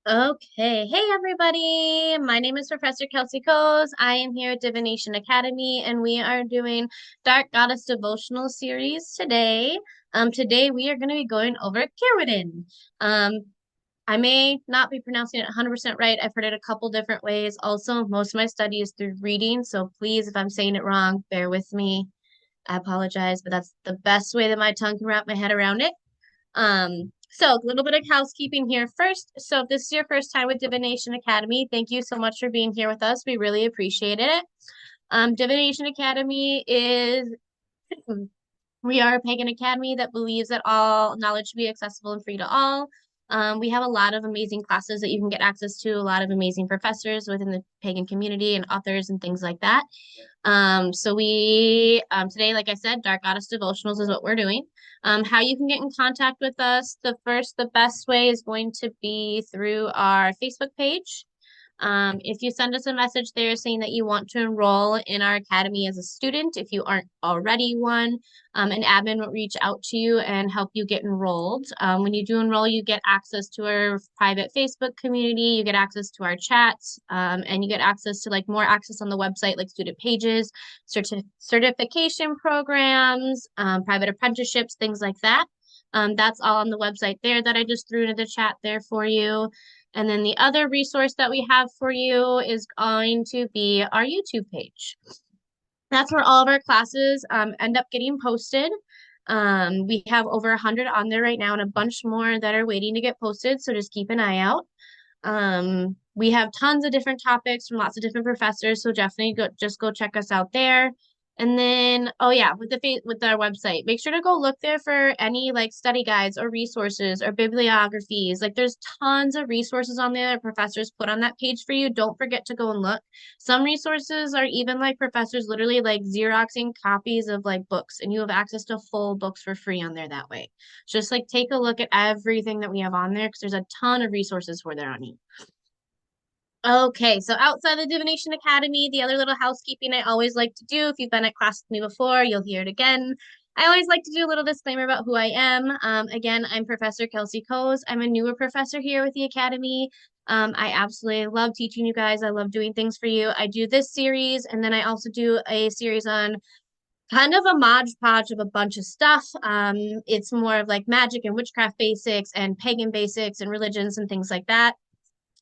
Okay, hey everybody. My name is Professor Kalsee. I am here at DiviNation Academy, and we are doing Dark Goddess Devotional series today. Today we are going to be going over Cerridwen. Um, I may not be pronouncing it 100% right. I've heard it a couple different ways. Also, most of my study is through reading, so please, if I'm saying it wrong, bear with me. I apologize, but that's the best way that my tongue can wrap my head around it. So a little bit of housekeeping here first. So if this is your first time with DiviNation Academy, thank you so much for being here with us. We really appreciate it. DiviNation Academy is we are a pagan academy that believes that all knowledge should be accessible and free to all. We have a lot of amazing classes that you can get access to, a lot of amazing professors within the pagan community and authors and things like that. So we today, like I said, Dark Goddess Devotionals is what we're doing. How you can get in contact with us, the best way is going to be through our Facebook page. If you send us a message there saying that you want to enroll in our academy as a student, if you aren't already one, an admin will reach out to you and help you get enrolled. When you do enroll, you get access to our private Facebook community, you get access to our chats, and you get access to like more access on the website, like student pages, certification programs, private apprenticeships, things like that. That's all on the website there that I just threw into the chat there for you. And then the other resource that we have for you is going to be our YouTube page. That's where all of our classes end up getting posted. We have over 100 on there right now and a bunch more that are waiting to get posted, so just keep an eye out. We have tons of different topics from lots of different professors, so definitely go check us out there. And then, oh yeah, with our website, make sure to go look there for any like study guides or resources or bibliographies. Like there's tons of resources on there that professors put on that page for you. Don't forget to go and look. Some resources are even like professors literally like Xeroxing copies of like books, and you have access to full books for free on there that way. Just like take a look at everything that we have on there because there's a ton of resources for there on you. Okay, so outside the Divination Academy, the other little housekeeping I always like to do, if you've been at class with me before, you'll hear it again. I always like to do a little disclaimer about who I am. Again, I'm Professor Kalsee. I'm a newer professor here with the Academy. I absolutely love teaching you guys. I love doing things for you. I do this series, and then I also do a series on kind of a modge podge of a bunch of stuff. It's more of like magic and witchcraft basics and pagan basics and religions and things like that.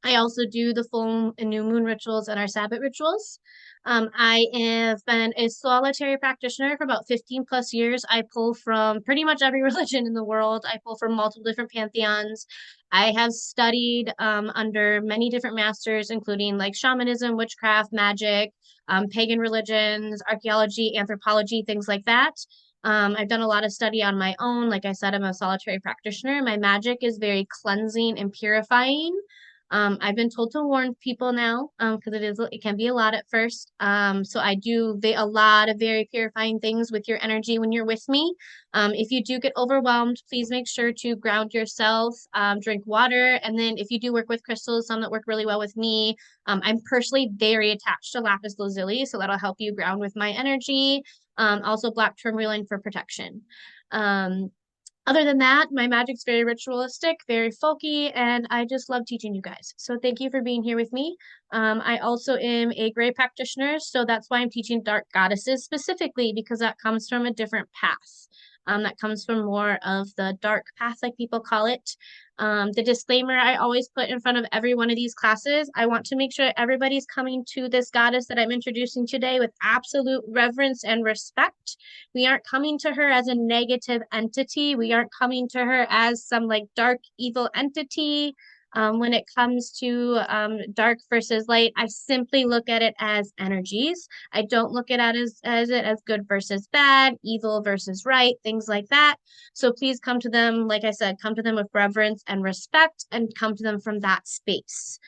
I also do the full and new moon rituals and our Sabbath rituals. I have been a solitary practitioner for about 15 plus years. I pull from pretty much every religion in the world. I pull from multiple different pantheons. I have studied under many different masters, including like shamanism, witchcraft, magic, pagan religions, archaeology, anthropology, things like that. I've done a lot of study on my own. Like I said, I'm a solitary practitioner. My magic is very cleansing and purifying. I've been told to warn people now, because it can be a lot at first. So I do a lot of very purifying things with your energy when you're with me. If you do get overwhelmed, please make sure to ground yourself, drink water, and then if you do work with crystals, some that work really well with me, I'm personally very attached to lapis lazuli, so that'll help you ground with my energy. Also black tourmaline for protection. Um, Other than that, my magic's very ritualistic, very folky, and I just love teaching you guys. So thank you for being here with me. I also am a gray practitioner, so that's why I'm teaching dark goddesses specifically because that comes from a different path. That comes from more of the dark path, like people call it. The disclaimer I always put in front of every one of these classes, I want to make sure everybody's coming to this goddess that I'm introducing today with absolute reverence and respect. We aren't coming to her as a negative entity. We aren't coming to her as some like dark evil entity. When it comes to dark versus light, I simply look at it as energies. I don't look at it as good versus bad, evil versus right, things like that. So please come to them, like I said, come to them with reverence and respect and come to them from that space.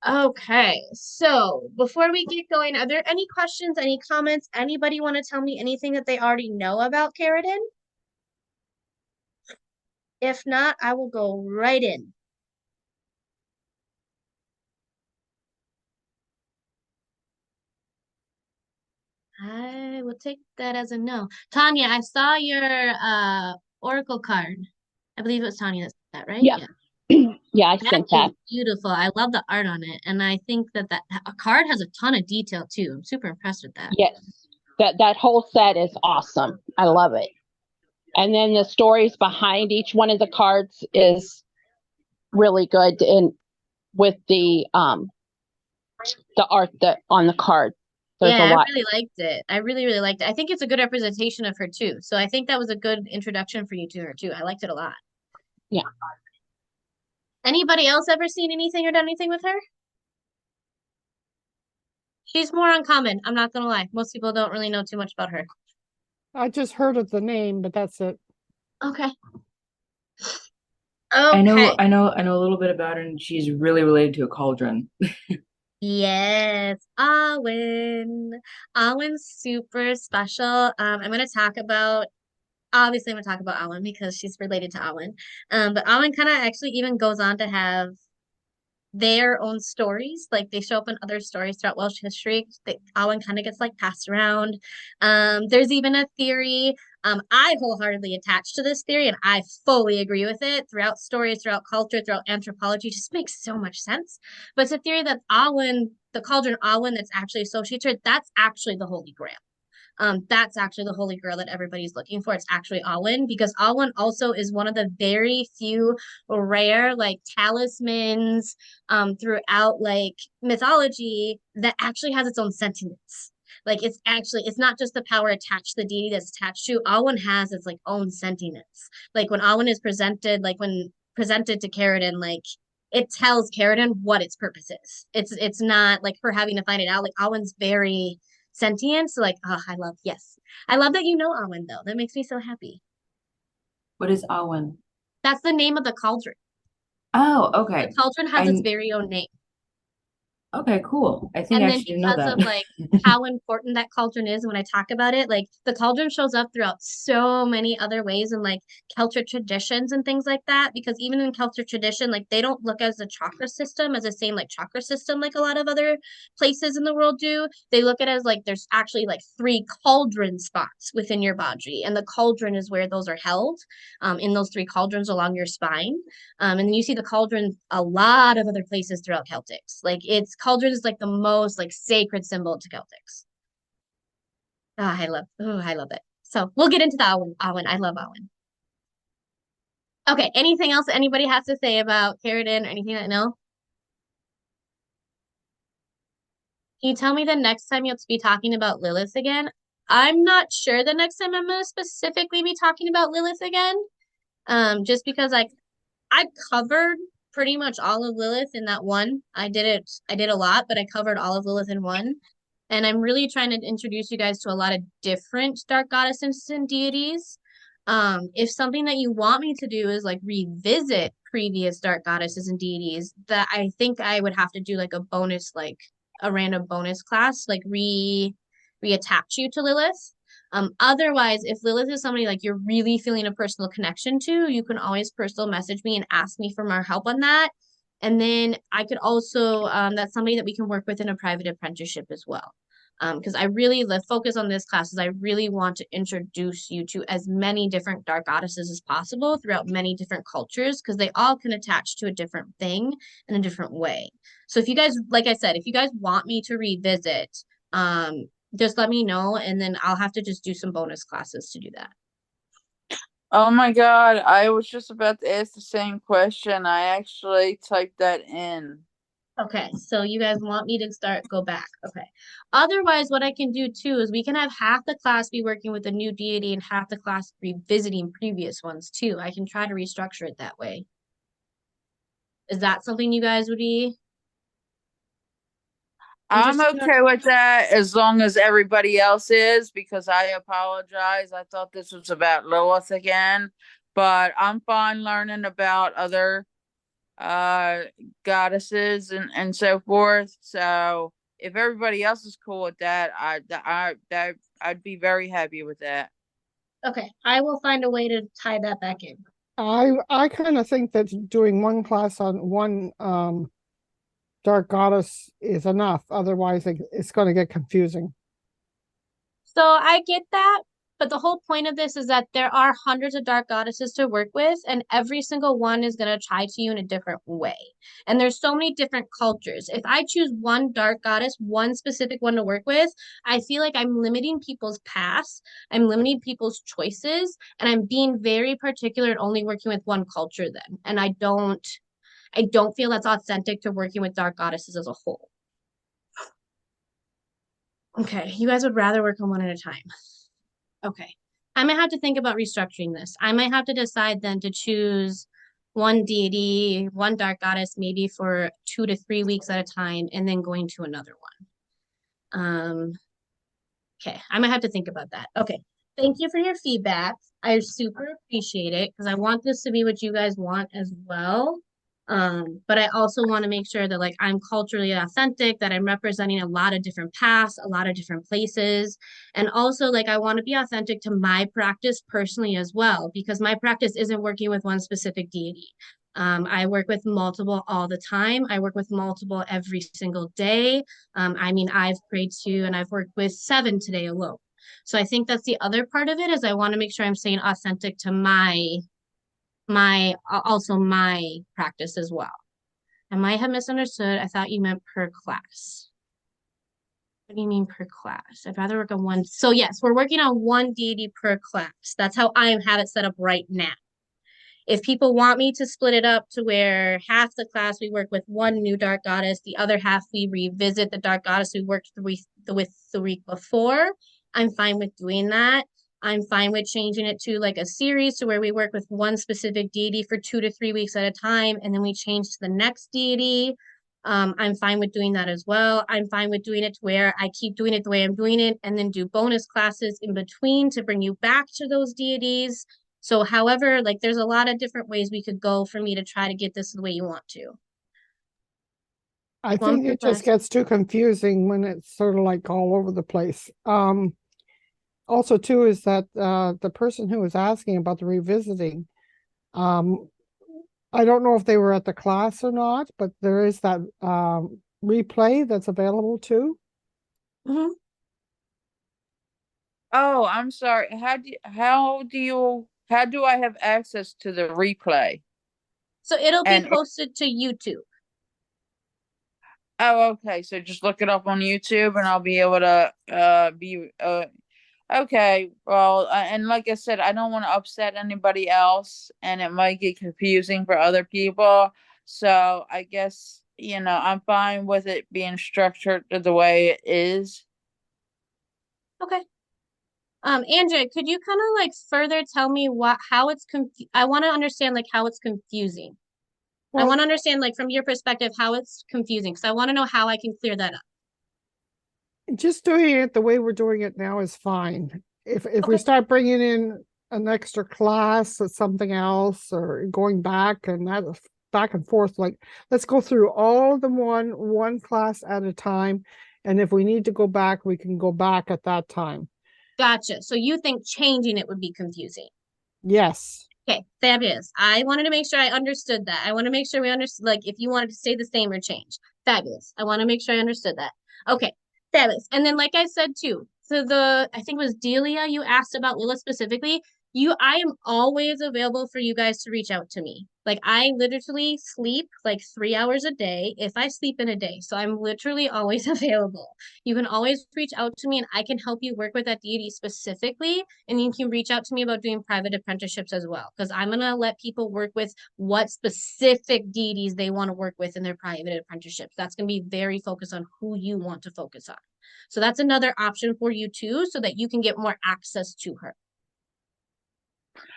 Okay, so before we get going, are there any questions, any comments? Anybody want to tell me anything that they already know about Cerridwen? If not, I will go right in. I will take that as a no. Tanya, I saw your oracle card. I believe it was Tanya that said that, right? Yeah. Yeah. Yeah, I That sent is that. beautiful. I love the art on it. And I think that a card has a ton of detail too. I'm super impressed with that. Yes, that whole set is awesome. I love it. And then the stories behind each one of the cards is really good, and with the art that on the card, there's a Yeah, I lot. really liked it. I really, really liked it. I think it's a good representation of her too. So I think that was a good introduction for you to her too. I liked it a lot. Yeah. Anybody else ever seen anything or done anything with her? She's more uncommon. I'm not gonna lie. Most people don't really know too much about her. I just heard of the name, but that's it. Okay. I know, Okay. I know, I know a little bit about her, and she's really related to a cauldron. Yes, Alwyn. Alwyn's super special. I'm gonna talk about obviously I'm gonna talk about Alwyn because she's related to Alwyn. But Alwyn kind of actually even goes on to have their own stories. Like they show up in other stories throughout Welsh history. Alwyn kind of gets like passed around. There's even a theory. I wholeheartedly attach to this theory and I fully agree with it throughout stories, throughout culture, throughout anthropology. It just makes so much sense. But it's a theory that Alwyn, the cauldron Alwyn that's actually associated, with her, that's actually the Holy Grail. That's actually the holy grail that everybody's looking for. It's actually Alwyn because Alwyn also is one of the very few rare like talismans throughout like mythology that actually has its own sentiments. Like it's not just the power attached to the deity that's attached to. Alwyn has its like own sentiments. Like when Alwyn is presented, like when presented to Cerridwen, like it tells Cerridwen what its purpose is. It's not like her having to find it out. Like Alwyn's very sentient. So like, oh, yes. I love that you know Alwyn though. That makes me so happy. What is Awen? That's the name of the cauldron. Oh, The okay. cauldron has its I very own name. okay, cool. I think I And then actually didn't know because of that. like how important that cauldron is when I talk about it, like the cauldron shows up throughout so many other ways in like Celtic traditions and things like that. Because even in Celtic tradition, like they don't look as a chakra system as the same like chakra system like a lot of other places in the world do. They look at it as like there's actually like three cauldron spots within your body, and the cauldron is where those are held, in those three cauldrons along your spine. And then you see the cauldron a lot of other places throughout Celtics. Like it's cauldron is like the most like sacred symbol to Celtics. I love it. So we'll get into the Awen. Awen. I love Awen. Okay, anything else that anybody has to say about Cerridwen or anything that no? Can you tell me the next time you'll be talking about Lilith again? I'm not sure the next time I'm gonna specifically be talking about Lilith again. Just because I covered pretty much all of Lilith in that one. I did a lot, but I covered all of Lilith in one. And I'm really trying to introduce you guys to a lot of different dark goddesses and deities. If something that you want me to do is like revisit previous dark goddesses and deities, that I think I would have to do like a bonus, like a random bonus class, like reattach you to Lilith. Otherwise, if Lilith is somebody like you're really feeling a personal connection to, you can always personal message me and ask me for more help on that. And then I could also, that's somebody that we can work with in a private apprenticeship as well. Because I really, the focus on this class is I really want to introduce you to as many different dark goddesses as possible throughout many different cultures, because they all can attach to a different thing in a different way. So if you guys, like I said, if you guys want me to revisit, just let me know and then I'll have to just do some bonus classes to do that. Oh my God, I was just about to ask the same question. I actually typed that in. Okay, so you guys want me to go back. Okay. Otherwise, what I can do too is we can have half the class be working with a new deity and half the class revisiting previous ones too. I can try to restructure it that way. Is that something you guys would be I'm interested in? okay with that as long as everybody else is, because I apologize. I thought this was about Lilith again, but I'm fine learning about other uh goddesses and so forth. So if everybody else is cool with that, I'd be very happy with that. Okay, I will find a way to tie that back in. I kind of think that doing one class on one dark goddess is enough. Otherwise, it's going to get confusing. So I get that, But the whole point of this is that there are hundreds of dark goddesses to work with, and every single one is going to try to you in a different way. And there's so many different cultures. If I choose one dark goddess, one specific one to work with, I feel like I'm limiting people's paths, I'm limiting people's choices, and I'm being very particular and only working with one culture then. And I don't feel that's authentic to working with dark goddesses as a whole. Okay, you guys would rather work on one at a time. Okay. I might have to think about restructuring this. I might have to decide then to choose one deity, one dark goddess, maybe for 2 to 3 weeks at a time, and then going to another one. Okay, I might have to think about that. Okay. Thank you for your feedback. I super appreciate it because I want this to be what you guys want as well. But I also want to make sure that like I'm culturally authentic, that I'm representing a lot of different paths, a lot of different places. And also like I want to be authentic to my practice personally as well, because my practice isn't working with one specific deity. I work with multiple all the time. I work with multiple every single day. I mean, I've prayed to and I've worked with 7 today alone. So I think that's the other part of it is I want to make sure I'm staying authentic to also my practice as well. I might have misunderstood. I thought you meant per class. What do you mean per class? I'd rather work on one. So yes, we're working on one deity per class. That's how I have it set up right now. If people want me to split it up to where half the class we work with one new dark goddess, the other half we revisit the dark goddess we worked with the week before, I'm fine with doing that. I'm fine with changing it to like a series to where we work with one specific deity for 2 to 3 weeks at a time, and then we change to the next deity. I'm fine with doing that as well. I'm fine with doing it to where I keep doing it the way I'm doing it and then do bonus classes in between to bring you back to those deities. So however, like there's a lot of different ways we could go for me to try to get this the way you want to. I One think per it just class. gets too confusing when it's sort of like all over the place. Also too is that the person who was asking about the revisiting, I don't know if they were at the class or not, but there is that replay that's available too. Mhm. Oh, I'm sorry. How do I have access to the replay? So it'll be And posted to YouTube. oh, okay. So just look it up on YouTube and I'll be able to be okay. Well, and like I said, I don't want to upset anybody else and it might get confusing for other people. So I guess, I'm fine with it being structured the way it is. Okay. Andrea, could you kind of like further tell me how it's I want to understand like how it's confusing. I Well, want to understand like from your perspective how it's confusing because I want to know how I can clear that up. just doing it the way we're doing it now is fine. If we Okay. start bringing in an extra class or something else or going back and that back and forth, like let's go through all of them one class at a time. And if we need to go back, we can go back at that time. Gotcha. So you think changing it would be confusing. Yes. Okay, fabulous. I wanted to make sure I understood that. I want to make sure we understood, like, if you wanted to stay the same or change. Fabulous. I want to make sure I understood that. Okay, fabulous. And then, like I said too, so I think it was Delia, you asked about Lila specifically. I am always available for you guys to reach out to me. Like, I literally sleep like 3 hours a day if I sleep in a day. So I'm literally always available. You can always reach out to me and I can help you work with that deity specifically. And you can reach out to me about doing private apprenticeships as well, because I'm going to let people work with what specific deities they want to work with in their private apprenticeships. That's going to be very focused on who you want to focus on. So that's another option for you too, so that you can get more access to her.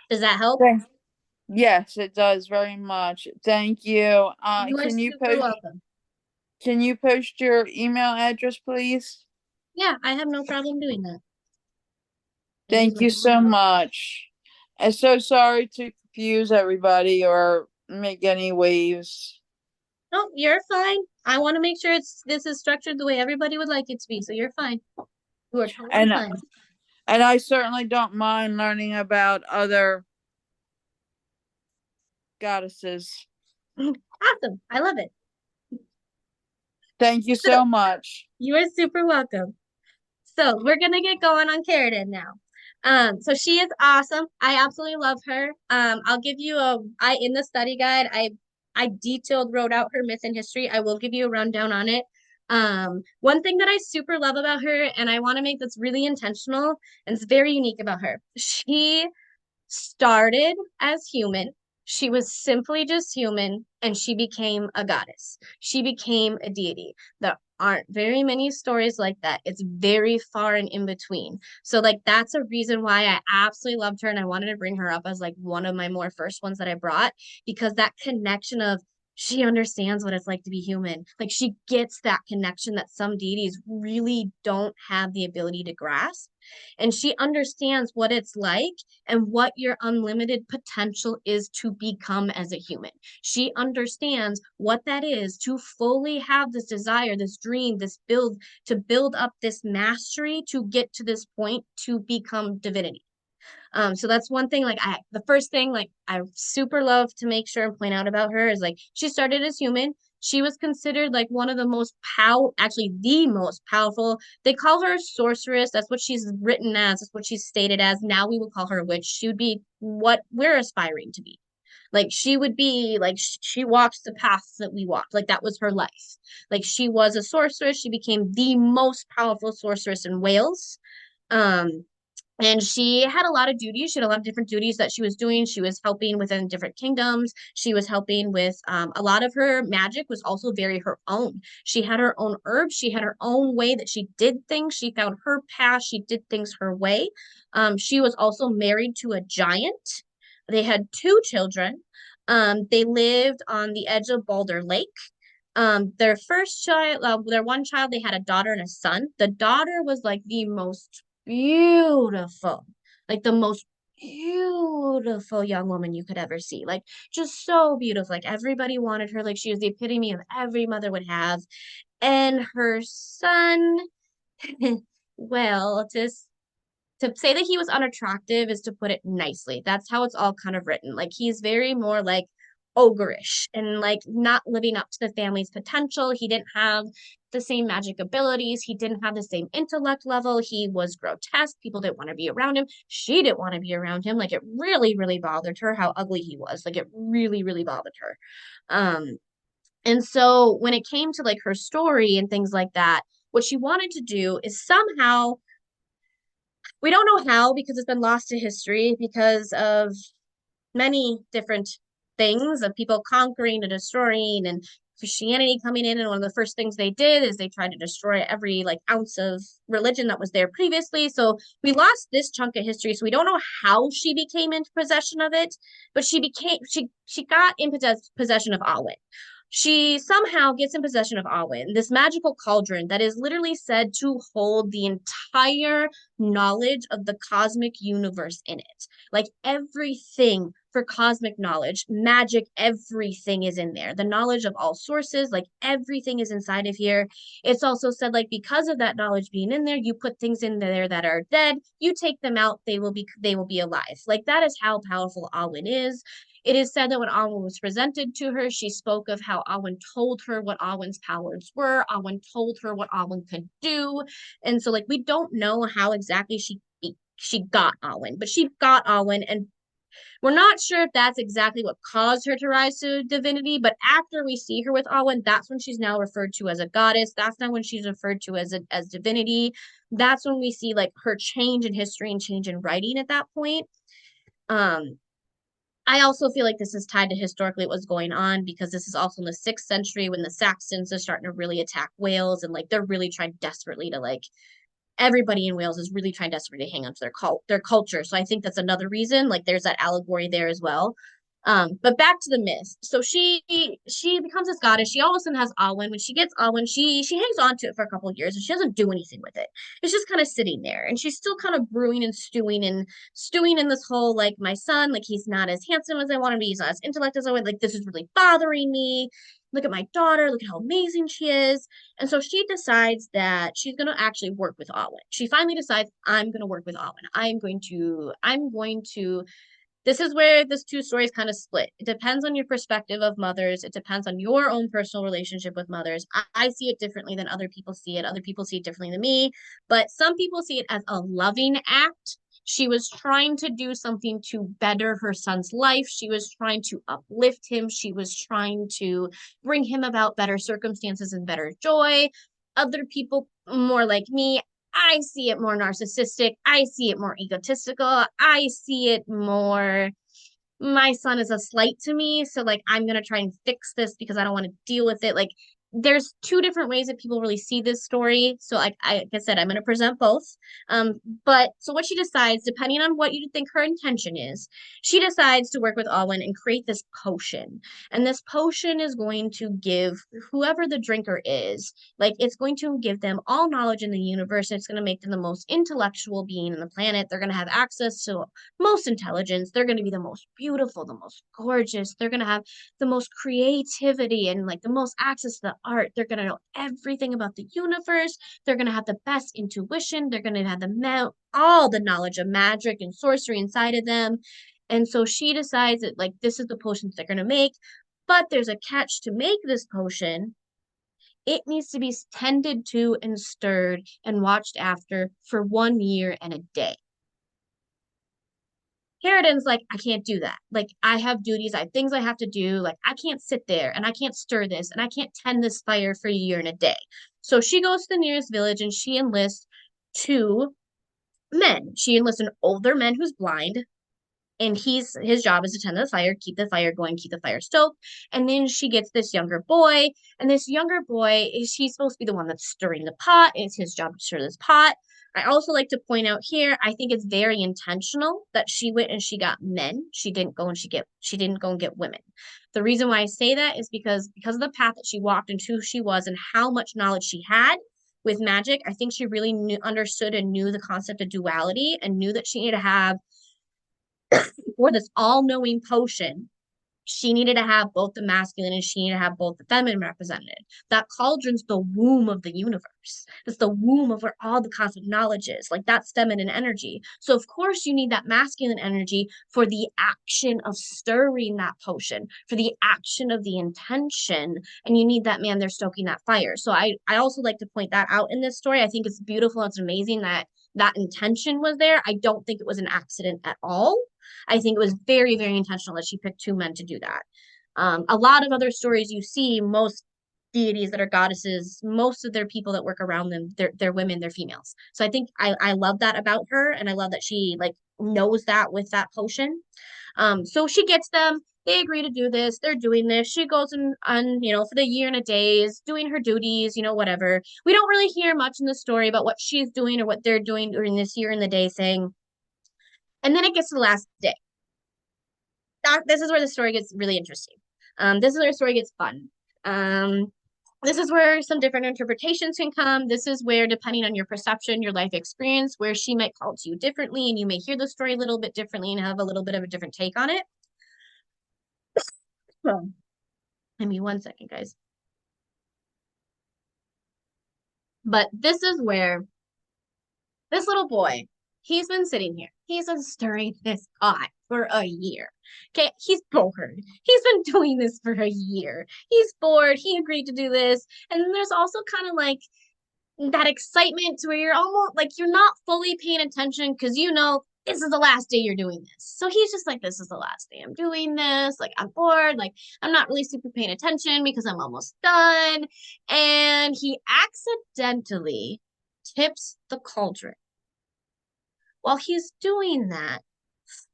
Does that help? Thanks. Yes, it does very much. Thank you. You are super welcome. Can you post your email address, please? Yeah, I have no problem doing that. Thank you so much. I'm so sorry to confuse everybody or make any waves. No, you're fine. I want to make sure this is structured the way everybody would like it to be, so you're fine. You are totally And fine. and I certainly don't mind learning about other goddesses. Awesome. I love it. Thank you so much. You are super welcome. So we're gonna get going on Cerridwen now. So she is awesome. I absolutely love her. I'll give you in the study guide, I detailed wrote out her myth and history. I will give you a rundown on it. One thing that I super love about her, and I want to make this really intentional, and it's very unique about her. She started as human. She was simply just human, and she became a goddess. She became a deity. There aren't very many stories like that. It's very far and in between. So, like, that's a reason why I absolutely loved her, and I wanted to bring her up as like one of my more first ones that I brought, because that connection of she understands what it's like to be human. Like, she gets that connection that some deities really don't have the ability to grasp. And she understands what it's like and what your unlimited potential is to become as a human. She understands what that is to fully have this desire, this dream, this build, to build up this mastery to get to this point to become divinity. So that's one thing, like the first thing, like I super love to make sure and point out about her is like she started as human. She was considered like one of the most actually the most powerful. They call her a sorceress. That's what she's written as. That's what she's stated as. Now we would call her a witch. She would be what we're aspiring to be. Like she would be like she walks the paths that we walked. Like that was her life. Like she was a sorceress. She became the most powerful sorceress in Wales. Um, and she had a lot of duties. She had a lot of different duties that she was doing. She was helping within different kingdoms. She was helping with a lot of her magic was also very her own. She had her own herbs. She had her own way that she did things. She found her path. She did things her way. She was also married to a giant. They had two children. They lived on the edge of Boulder Lake. Their first child, their one child, they had a daughter and a son. The daughter was like the most beautiful, like the most beautiful young woman you could ever see. Like just so beautiful. Like everybody wanted her. Like she was the epitome of every mother would have. And her son, well, to say that he was unattractive is to put it nicely. That's how it's all kind of written. Like he's very more like ogreish and like not living up to the family's potential. He didn't have the same magic abilities. He didn't have the same intellect level. He was grotesque. People didn't want to be around him. She didn't want to be around him. Like it really, really bothered her how ugly he was. Like it really, really bothered her. And so when it came to like her story and things like that, what she wanted to do is somehow we don't know how because it's been lost to history because of many different things of people conquering and destroying and Christianity coming in. And one of the first things they did is they tried to destroy every like ounce of religion that was there previously. So we lost this chunk of history. So we don't know how she became into possession of it, but she got in possession of Alwyn. She somehow gets in possession of Alwyn, this magical cauldron that is literally said to hold the entire knowledge of the cosmic universe in it. Like everything for cosmic knowledge, magic, everything is in there. The knowledge of all sources, like everything is inside of here. It's also said like because of that knowledge being in there, you put things in there that are dead, you take them out, they will be alive. Like that is how powerful Alwyn is. It is said that when Alwyn was presented to her, she spoke of how Alwyn told her what Alwyn's powers were. Alwyn told her what Alwyn could do. And so like we don't know how exactly she got Alwyn, but she got Alwyn, and we're not sure if that's exactly what caused her to rise to divinity, but after we see her with Alwyn, that's when she's now referred to as a goddess. That's not when she's referred to as divinity. That's when we see like her change in history and change in writing at that point. I also feel like this is tied to historically what's going on because this is also in the 6th century when the Saxons are starting to really attack Wales and like they're really trying desperately to like everybody in Wales is really trying desperately to hang on to their culture. So I think that's another reason. Like there's that allegory there as well. But back to the myth. So she becomes this goddess. She all of a sudden has Alwyn. When she gets Alwyn, she hangs on to it for a couple of years and she doesn't do anything with it. It's just kind of sitting there. And she's still kind of brewing and stewing in this whole like my son, like he's not as handsome as I want him to be, he's not as intellect as I would, like this is really bothering me. Look at my daughter, look at how amazing she is. And so she decides that she's going to actually work with Alwyn. She finally decides, I'm going to work with Alwyn. I'm going to this is where this two stories kind of split. It depends on your perspective of mothers. It depends on your own personal relationship with mothers. I see it differently than other people see it. Other people see it differently than me. But some people see it as a loving act. She was trying to do something to better her son's life. She was trying to uplift him. She was trying to bring him about better circumstances and better joy. Other people, more like me, I see it more narcissistic. I see it more egotistical. I see it more, my son is a slight to me, so like I'm gonna try and fix this because I don't want to deal with it. Like there's two different ways that people really see this story. So like I said, I'm gonna present both. But so what she decides, depending on what you think her intention is, she decides to work with Alwyn and create this potion. And this potion is going to give whoever the drinker is, like it's going to give them all knowledge in the universe. It's going to make them the most intellectual being in the planet. They're going to have access to most intelligence. They're going to be the most beautiful, the most gorgeous. They're going to have the most creativity and like the most access to the art. They're going to know everything about the universe. They're going to have the best intuition. They're going to have all the knowledge of magic and sorcery inside of them. And so she decides that like this is the potions they're going to make. But there's a catch to make this potion. It needs to be tended to and stirred and watched after for 1 year and a day. Cerridwen's like, I can't do that. Like, I have duties, I have things I have to do. Like, I can't sit there and I can't stir this and I can't tend this fire for a year and a day. So she goes to the nearest village and she enlists 2 men. She enlists an older man who's blind, and his job is to tend the fire, keep the fire going, keep the fire stoked. And then she gets this younger boy, and this younger boy he's supposed to be the one that's stirring the pot. It's his job to stir this pot. I also like to point out here, I think it's very intentional that she went and she got men. She didn't go and get women. The reason why I say that is because of the path that she walked and who she was and how much knowledge she had with magic. I think she really understood and knew the concept of duality and knew that she needed to have, for this all-knowing potion, she needed to have both the masculine and she needed to have both the feminine represented. That cauldron's the womb of the universe. It's the womb of where all the cosmic knowledge is. Like that's feminine energy. So of course you need that masculine energy for the action of stirring that potion, for the action of the intention, and you need that man there stoking that fire. So I also like to point that out in this story. I think it's beautiful. It's amazing that that intention was there. I don't think it was an accident at all. I think it was very, very intentional that she picked 2 men to do that. A lot of other stories you see, most deities that are goddesses, most of their people that work around them, they're women, they're females. So I think I love that about her, and I love that she like knows that with that potion. So she gets them. They agree to do this. They're doing this. She goes on, for the year and a day is doing her duties, whatever. We don't really hear much in the story about what she's doing or what they're doing during this year and the day thing. And then it gets to the last day. This is where the story gets really interesting. This is where the story gets fun. This is where some different interpretations can come. This is where, depending on your perception, your life experience, where she might call to you differently, and you may hear the story a little bit differently and have a little bit of a different take on it. So, give me 1 second, guys. But this is where this little boy, he's been sitting here. He's been stirring this pot for a year. Okay, he's bored. He's been doing this for a year. He's bored. He agreed to do this. And then there's also kind of like that excitement where you're almost like you're not fully paying attention because this is the last day you're doing this. So he's just like, this is the last day I'm doing this. Like, I'm bored. Like, I'm not really super paying attention because I'm almost done. And he accidentally tips the cauldron. While he's doing that,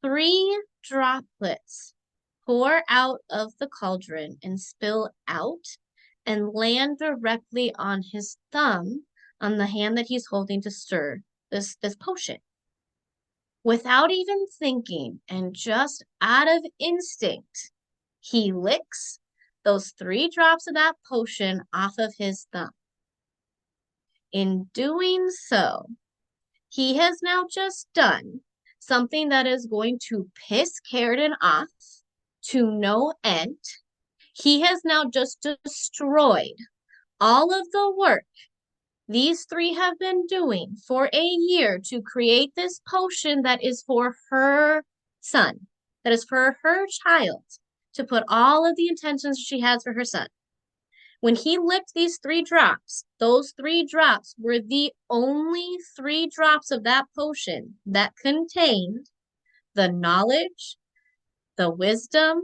3 droplets pour out of the cauldron and spill out and land directly on his thumb, on the hand that he's holding to stir this potion. Without even thinking and just out of instinct, he licks those 3 drops of that potion off of his thumb. In doing so, he has now just done something that is going to piss Cerridwen off to no end. He has now just destroyed all of the work these 3 have been doing for a year to create this potion that is for her son, that is for her child, to put all of the intentions she has for her son. When he licked these 3 drops, those 3 drops were the only 3 drops of that potion that contained the knowledge, the wisdom,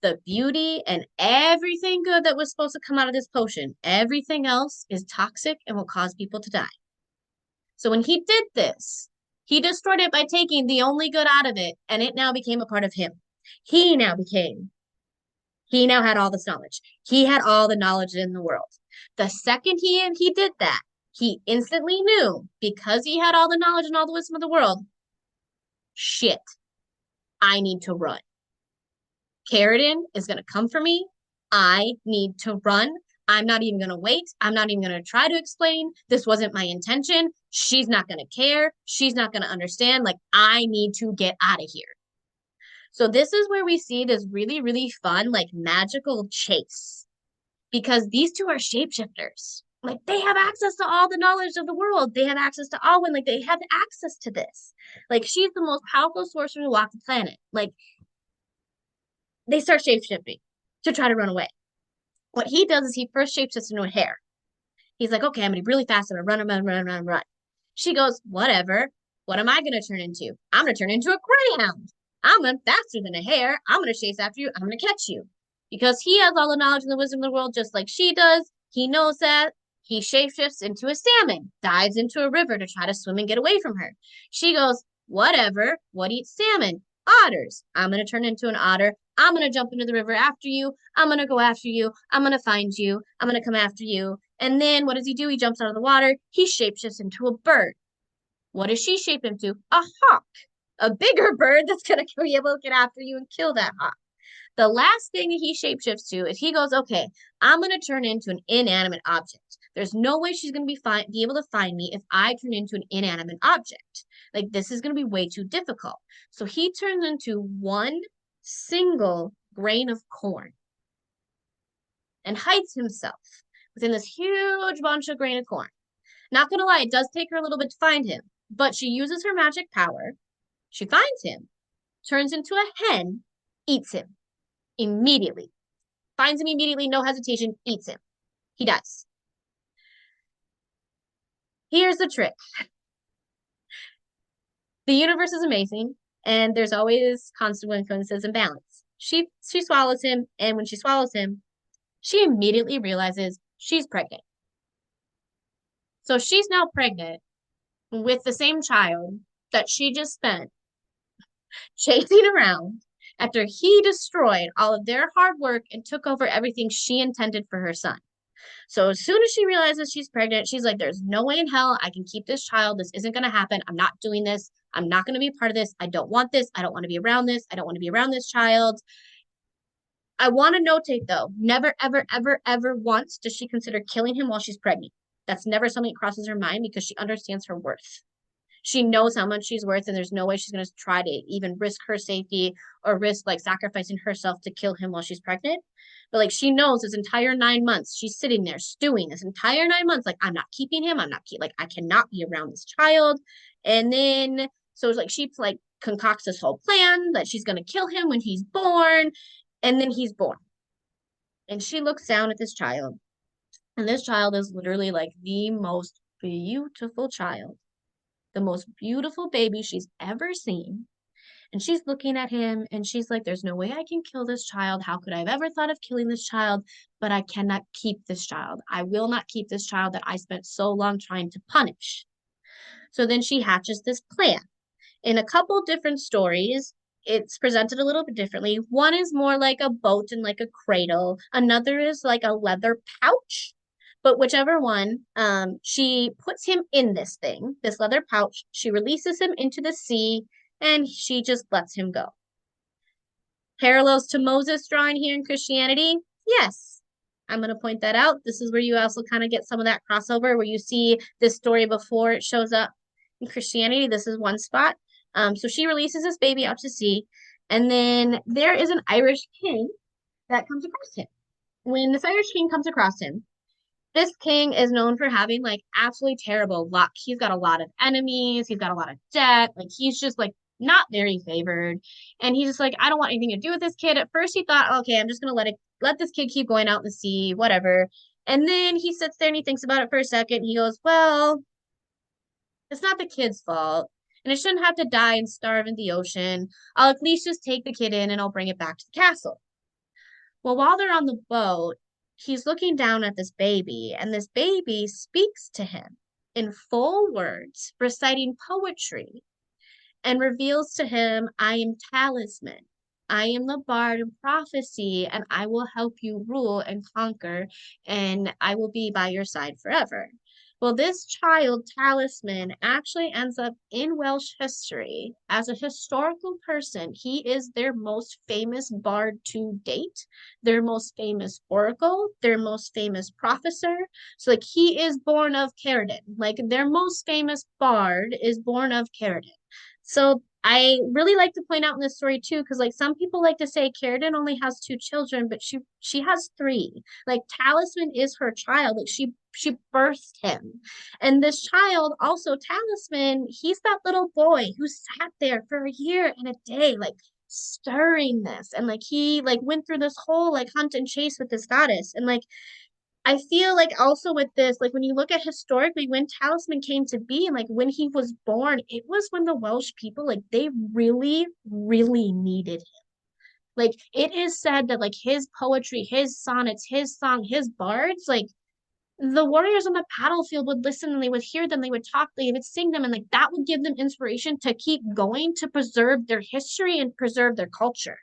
the beauty, and everything good that was supposed to come out of this potion. Everything else is toxic and will cause people to die. So when he did this, he destroyed it by taking the only good out of it, and it now became a part of him. He now had all this knowledge. He had all the knowledge in the world. The second he did that, he instantly knew, because he had all the knowledge and all the wisdom of the world, shit, I need to run. Cerridwen is going to come for me. I need to run. I'm not even going to wait. I'm not even going to try to explain. This wasn't my intention. She's not going to care. She's not going to understand. Like, I need to get out of here. So this is where we see this really, really fun, like, magical chase. Because these two are shapeshifters. Like, they have access to all the knowledge of the world. They have access to all when, like, they have access to this. Like, she's the most powerful sorcerer to walk the planet. Like, they start shapeshifting to try to run away. What he does is he first shapeshifts into a hare. He's like, okay, I'm gonna be really fast. I'm gonna run. She goes, whatever. What am I gonna turn into? I'm gonna turn into a greyhound. I'm faster than a hare. I'm gonna chase after you. I'm gonna catch you. Because he has all the knowledge and the wisdom of the world just like she does. He knows that. He shapeshifts into a salmon, dives into a river to try to swim and get away from her. She goes, whatever. What eats salmon? Otters. I'm gonna turn into an otter. I'm gonna jump into the river after you. I'm gonna go after you. I'm gonna find you. I'm gonna come after you. And then what does he do? He jumps out of the water. He shapeshifts into a bird. What does she shape into? A hawk. A bigger bird that's gonna be able to get after you and kill that hawk. The last thing that he shapeshifts to is he goes, okay, I'm gonna turn into an inanimate object. There's no way she's gonna be able to find me if I turn into an inanimate object. Like, this is gonna be way too difficult. So he turns into one single grain of corn and hides himself within this huge bunch of grain of corn. Not gonna lie, it does take her a little bit to find him, but she uses her magic power. She finds him, turns into a hen, eats him immediately. Finds him immediately, no hesitation, eats him. He dies. Here's the trick. The universe is amazing, and there's always consequences and balance. She swallows him, and when she swallows him, she immediately realizes she's pregnant. So she's now pregnant with the same child that she just spent chasing around after he destroyed all of their hard work and took over everything she intended for her son. So as soon as she realizes she's pregnant, she's like, there's no way in hell I can keep this child. This isn't going to happen. I'm not doing this. I'm not going to be a part of this. I don't want this. I don't want to be around this. I don't want to be around this child. I want to notate, though, never, ever, ever, ever once does she consider killing him while she's pregnant. That's never something that crosses her mind because she understands her worth. She knows how much she's worth, and there's no way she's going to try to even risk her safety or risk, like, sacrificing herself to kill him while she's pregnant. But, like, she knows this entire 9 months, she's sitting there stewing this entire 9 months, like, I'm not keeping him. Like, I cannot be around this child. And then, so it's like, she, like, concocts this whole plan that she's going to kill him when he's born. And then he's born. And she looks down at this child. And this child is literally, like, the most beautiful child. The most beautiful baby she's ever seen. And she's looking at him and she's like, there's no way I can kill this child. How could I have ever thought of killing this child? But I cannot keep this child. I will not keep this child that I spent so long trying to punish. So then she hatches this plan. In a couple different stories, it's presented a little bit differently. One is more like a boat and like a cradle. Another is like a leather pouch. But whichever one, she puts him in this thing, this leather pouch. She releases him into the sea, and she just lets him go. Parallels to Moses drawing here in Christianity? Yes. I'm going to point that out. This is where you also kind of get some of that crossover where you see this story before it shows up in Christianity. This is one spot. So she releases this baby out to sea, and then there is an Irish king that comes across him. When this Irish king comes across him, this king is known for having, like, absolutely terrible luck. He's got a lot of enemies. He's got a lot of debt. Like, he's just, like, not very favored. And he's just like, I don't want anything to do with this kid. At first he thought, okay, I'm just gonna let this kid keep going out in the sea, whatever. And then he sits there and he thinks about it for a second. He goes, well, it's not the kid's fault. And it shouldn't have to die and starve in the ocean. I'll at least just take the kid in and I'll bring it back to the castle. Well, while they're on the boat, he's looking down at this baby, and this baby speaks to him in full words, reciting poetry, and reveals to him, I am Talisman. I am the bard of prophecy, and I will help you rule and conquer, and I will be by your side forever. Well, this child, Talisman, actually ends up in Welsh history as a historical person. He is their most famous bard to date, their most famous oracle, their most famous professor. So, like, he is born of Cerridwen. Like, their most famous bard is born of Cerridwen. So I really like to point out in this story too, because like some people like to say Cerridwen only has two children, but she has three. Like Talisman is her child. Like she birthed him. And this child, also Talisman, he's that little boy who sat there for a year and a day, like stirring this. And like he like went through this whole like hunt and chase with this goddess. And like I feel like also with this, like when you look at historically when Talisman came to be and like when he was born, it was when the Welsh people, like they really, really needed him. Like it is said that like his poetry, his sonnets, his song, his bards, like the warriors on the battlefield would listen and they would hear them, they would talk, they would sing them, and like that would give them inspiration to keep going, to preserve their history and preserve their culture.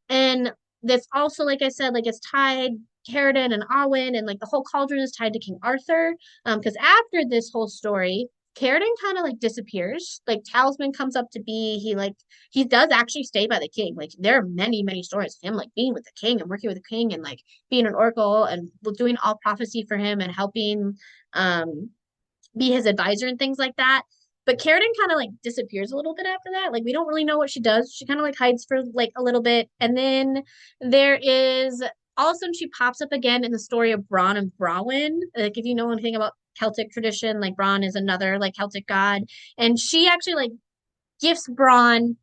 And that's also, like I said, like it's tied Cerridwen and Arwen, and like the whole cauldron is tied to King Arthur. Because after this whole story, Cerridwen kind of like disappears. Like Talisman comes up to be, he does actually stay by the king. Like there are many, many stories of him like being with the king and working with the king and like being an oracle and doing all prophecy for him and helping be his advisor and things like that. But Cerridwen kind of like disappears a little bit after that. Like we don't really know what she does. She kind of like hides for like a little bit. And then there is all of a sudden she pops up again in the story of Bron and Brawin. Like if you know anything about Celtic tradition, like Bron is another like Celtic god. And she actually like gifts Bron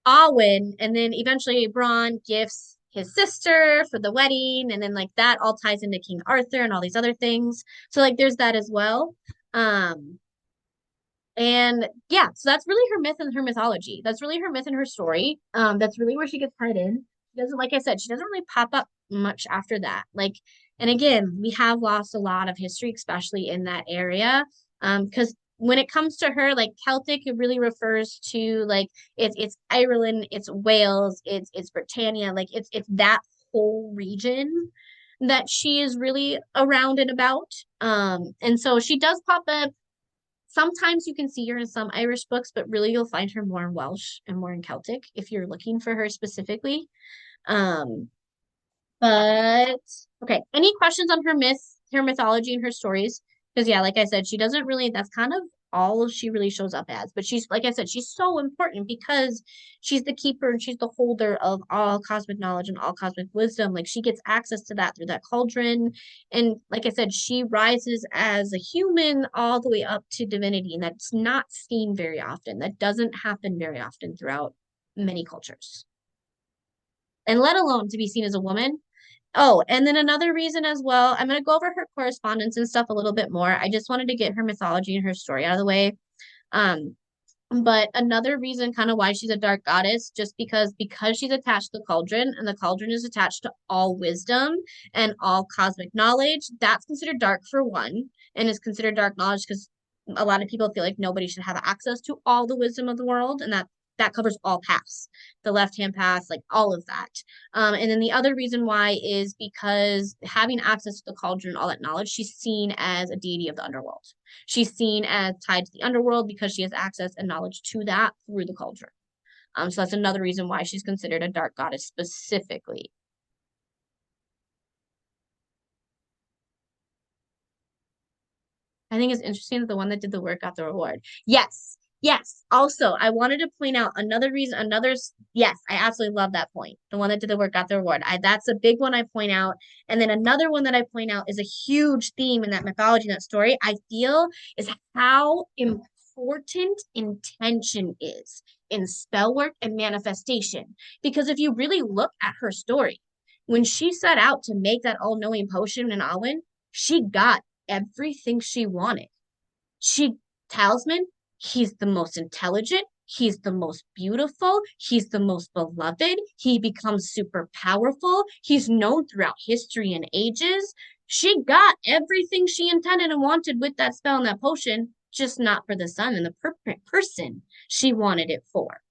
Arwen, and then eventually Bron gifts his sister for the wedding, and then like that all ties into King Arthur and all these other things. So like there's that as well. Um, and yeah, so that's really her myth and her mythology. That's really her myth and her story. That's really where she gets tied in. She doesn't, like I said, she doesn't really pop up much after that. Like, and again, we have lost a lot of history, especially in that area. Because when it comes to her, like Celtic, it really refers to like it's Ireland, it's Wales, it's Britannia, like it's that whole region that she is really around and about. And so she does pop up. Sometimes you can see her in some Irish books, but really you'll find her more in Welsh and more in Celtic if you're looking for her specifically. Um, but okay, any questions on her mythology, and her stories? Because yeah, like I said, she doesn't really, that's kind of all she really shows up as. But she's, like I said, she's so important because she's the keeper and she's the holder of all cosmic knowledge and all cosmic wisdom. Like she gets access to that through that cauldron. And like I said, she rises as a human all the way up to divinity. And that's not seen very often. That doesn't happen very often throughout many cultures. And let alone to be seen as a woman. Oh, and then another reason as well, I'm going to go over her correspondence and stuff a little bit more. I just wanted to get her mythology and her story out of the way. Um, but another reason kind of why she's a dark goddess, just because she's attached to the cauldron, and the cauldron is attached to all wisdom and all cosmic knowledge, that's considered dark for one, and is considered dark knowledge because a lot of people feel like nobody should have access to all the wisdom of the world, and that covers all paths, the left-hand path, like all of that. And then the other reason why is because having access to the cauldron, all that knowledge, she's seen as a deity of the underworld. She's seen as tied to the underworld because she has access and knowledge to that through the cauldron. So that's another reason why she's considered a dark goddess specifically. I think it's interesting that the one that did the work got the reward. Yes. Yes. Also, I wanted to point out another reason, yes, I absolutely love that point. The one that did the work got the reward. That's a big one I point out. And then another one that I point out is a huge theme in that mythology, in that story, I feel, is how important important intention is in spell work and manifestation. Because if you really look at her story, when she set out to make that all-knowing potion in Alwyn, she got everything she wanted. She Talisman, he's the most intelligent, he's the most beautiful, he's the most beloved, he becomes super powerful, he's known throughout history and ages. She got everything she intended and wanted with that spell and that potion, just not for the son and the person she wanted it for.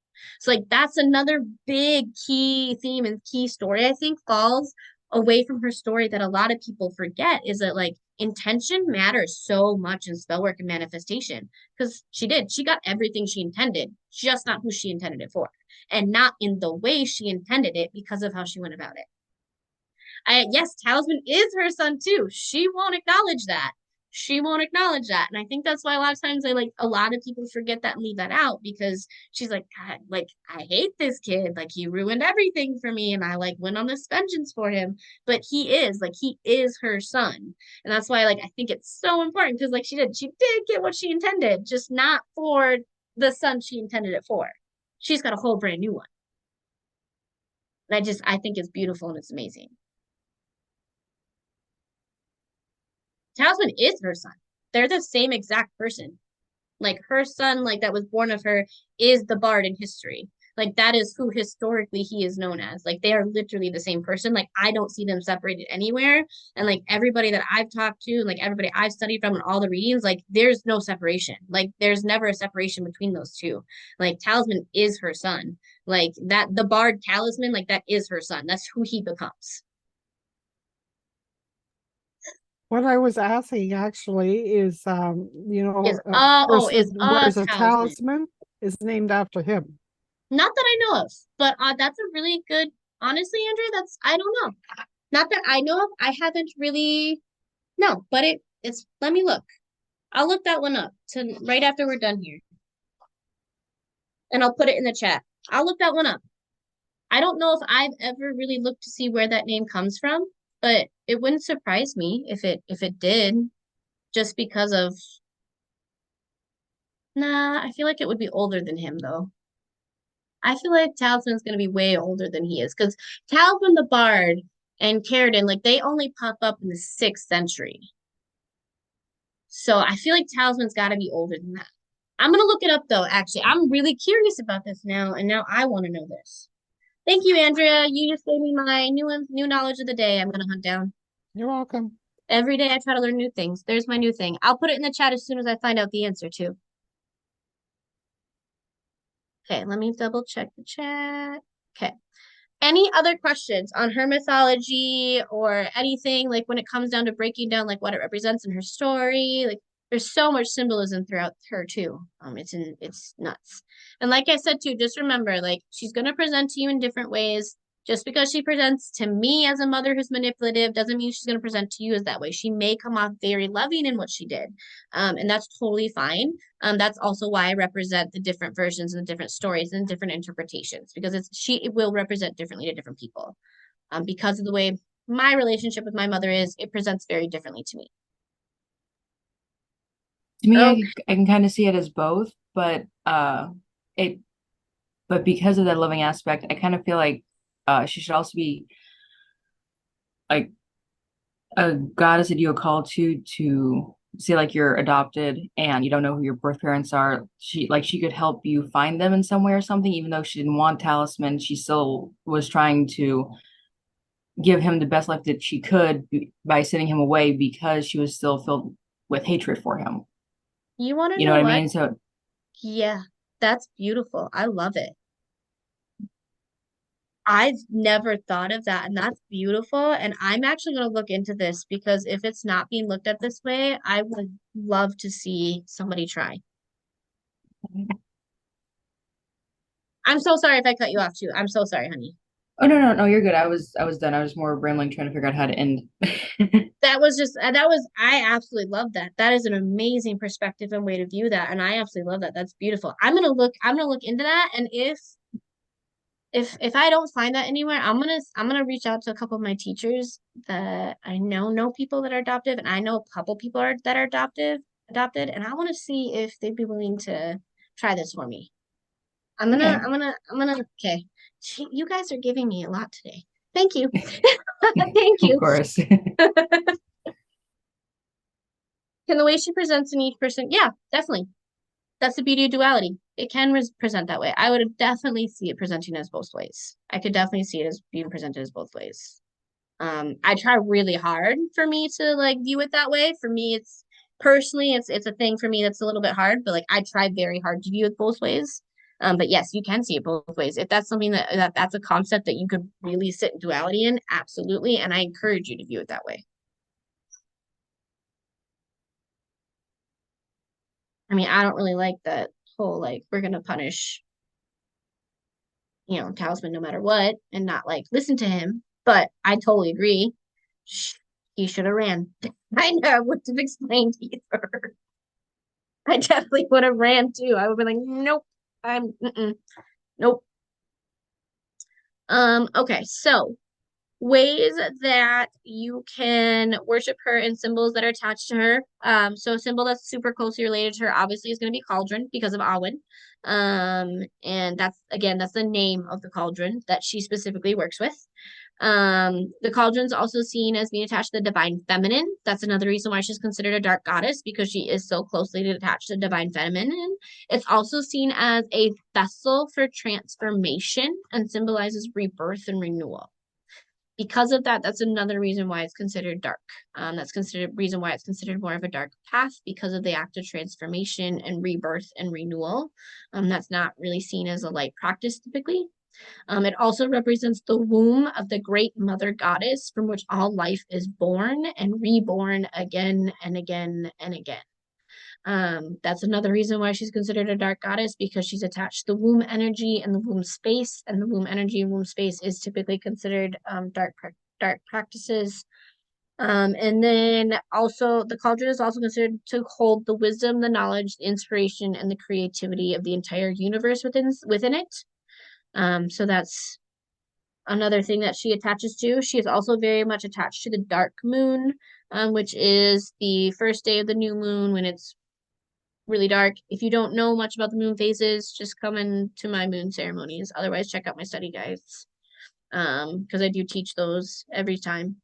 So like that's another big key theme and key story I think falls away from her story that a lot of people forget is that like intention matters so much in spell work and manifestation because she got everything she intended, just not who she intended it for, and not in the way she intended it because of how she went about it. Yes, Talisman is her son too. She won't acknowledge that. She won't acknowledge that. And I think that's why a lot of times a lot of people forget that and leave that out because she's like, God, like, I hate this kid. Like he ruined everything for me. And I like went on this vengeance for him. But he is her son. And that's why I think it's so important because she did get what she intended, just not for the son she intended it for. She's got a whole brand new one. And I think it's beautiful and it's amazing. Talisman is her son. They're the same exact person. Like her son, like that was born of her, is the bard in history. Like that is who historically he is known as. Like they are literally the same person. Like I don't see them separated anywhere. And like everybody that I've talked to, and like everybody I've studied from and all the readings, like there's no separation. Like there's never a separation between those two. Like Talisman is her son. Like that, the bard Talisman, like that is her son. That's who he becomes. What I was asking actually is, Is is where's a talisman. talisman is named after him. Not that I know of, but that's a really good, honestly, Andrea, I don't know. Not that I know of. I haven't really, no, but it's, let me look. I'll look that one up to right after we're done here. And I'll put it in the chat. I'll look that one up. I don't know if I've ever really looked to see where that name comes from, but it wouldn't surprise me if it did, just because of, nah, I feel like it would be older than him though. I feel like Talisman's gonna be way older than he is because Talisman the Bard and Cerridwen, like they only pop up in the 6th century. So I feel like Talisman's gotta be older than that. I'm gonna look it up though, actually. I'm really curious about this now, and now I want to know this. Thank you, Andrea. You just gave me my new knowledge of the day. I'm gonna hunt down. You're welcome. Every day I try to learn new things. There's my new thing. I'll put it in the chat as soon as I find out the answer too. Okay, let me double check the chat. Okay. Any other questions on her mythology or anything like when it comes down to breaking down like what it represents in her story? Like there's so much symbolism throughout her too. It's nuts. And like I said too, just remember like she's gonna present to you in different ways. Just because she presents to me as a mother who's manipulative doesn't mean she's going to present to you as that way. She may come off very loving in what she did. And that's totally fine. That's also why I represent the different versions and the different stories and different interpretations because it will represent differently to different people. Because of the way my relationship with my mother is, it presents very differently to me. To me, I can kind of see it as both, but because of that loving aspect, I kind of feel like she should also be like a goddess that you are called to say like you're adopted and you don't know who your birth parents are. She could help you find them in some way or something, even though she didn't want Talisman, she still was trying to give him the best life that she could by sending him away because she was still filled with hatred for him. You want to know what I mean? So yeah, that's beautiful. I love it. I've never thought of that, and that's beautiful. And I'm actually going to look into this because if it's not being looked at this way, I would love to see somebody try. I'm so sorry if I cut you off too. I'm so sorry, honey. Oh no, you're good. I was done. I was more rambling, trying to figure out how to end. I absolutely love that. That is an amazing perspective and way to view that, and I absolutely love that. That's beautiful. I'm gonna look into that, and if I don't find that anywhere, I'm gonna reach out to a couple of my teachers that I know people that are adoptive, and I know a couple people that are adoptive, adopted, and I want to see if they'd be willing to try this for me. Okay. Okay. You guys are giving me a lot today. Thank you. Thank Of you. course. Can the way she presents in each person? Yeah, definitely. That's the beauty of duality. It can present that way. I would definitely see it presenting as both ways. I could definitely see it as being presented as both ways. I try really hard for me to like view it that way. For me, it's personally, it's a thing for me that's a little bit hard, but like I try very hard to view it both ways. But yes, you can see it both ways. If that's something that's a concept that you could really sit in duality in, absolutely. And I encourage you to view it that way. I mean, I don't really like that whole like we're gonna punish, Talisman no matter what and not like listen to him. But I totally agree. He should have ran. I know, would have explained either. I definitely would have ran too. I would have been like, nope, nope. Okay, so ways that you can worship her and symbols that are attached to her. So a symbol that's super closely related to her obviously is going to be cauldron because of Awin. And that's the name of the cauldron that she specifically works with. The cauldron's also seen as being attached to the divine feminine. That's another reason why she's considered a dark goddess because she is so closely attached to the divine feminine. It's also seen as a vessel for transformation and symbolizes rebirth and renewal. Because of that, that's another reason why it's considered dark. That's considered reason why it's considered more of a dark path because of the act of transformation and rebirth and renewal. That's not really seen as a light practice typically. It also represents the womb of the great mother goddess from which all life is born and reborn again and again and again. That's another reason why she's considered a dark goddess because she's attached to the womb energy and the womb space, and the womb energy and womb space is typically considered dark practices. And then also the cauldron is also considered to hold the wisdom, the knowledge, the inspiration, and the creativity of the entire universe within it. So that's another thing that she attaches to. She is also very much attached to the dark moon, which is the first day of the new moon when it's really dark. If you don't know much about the moon phases, just come into my moon ceremonies. Otherwise, check out my study guides. Because I do teach those every time.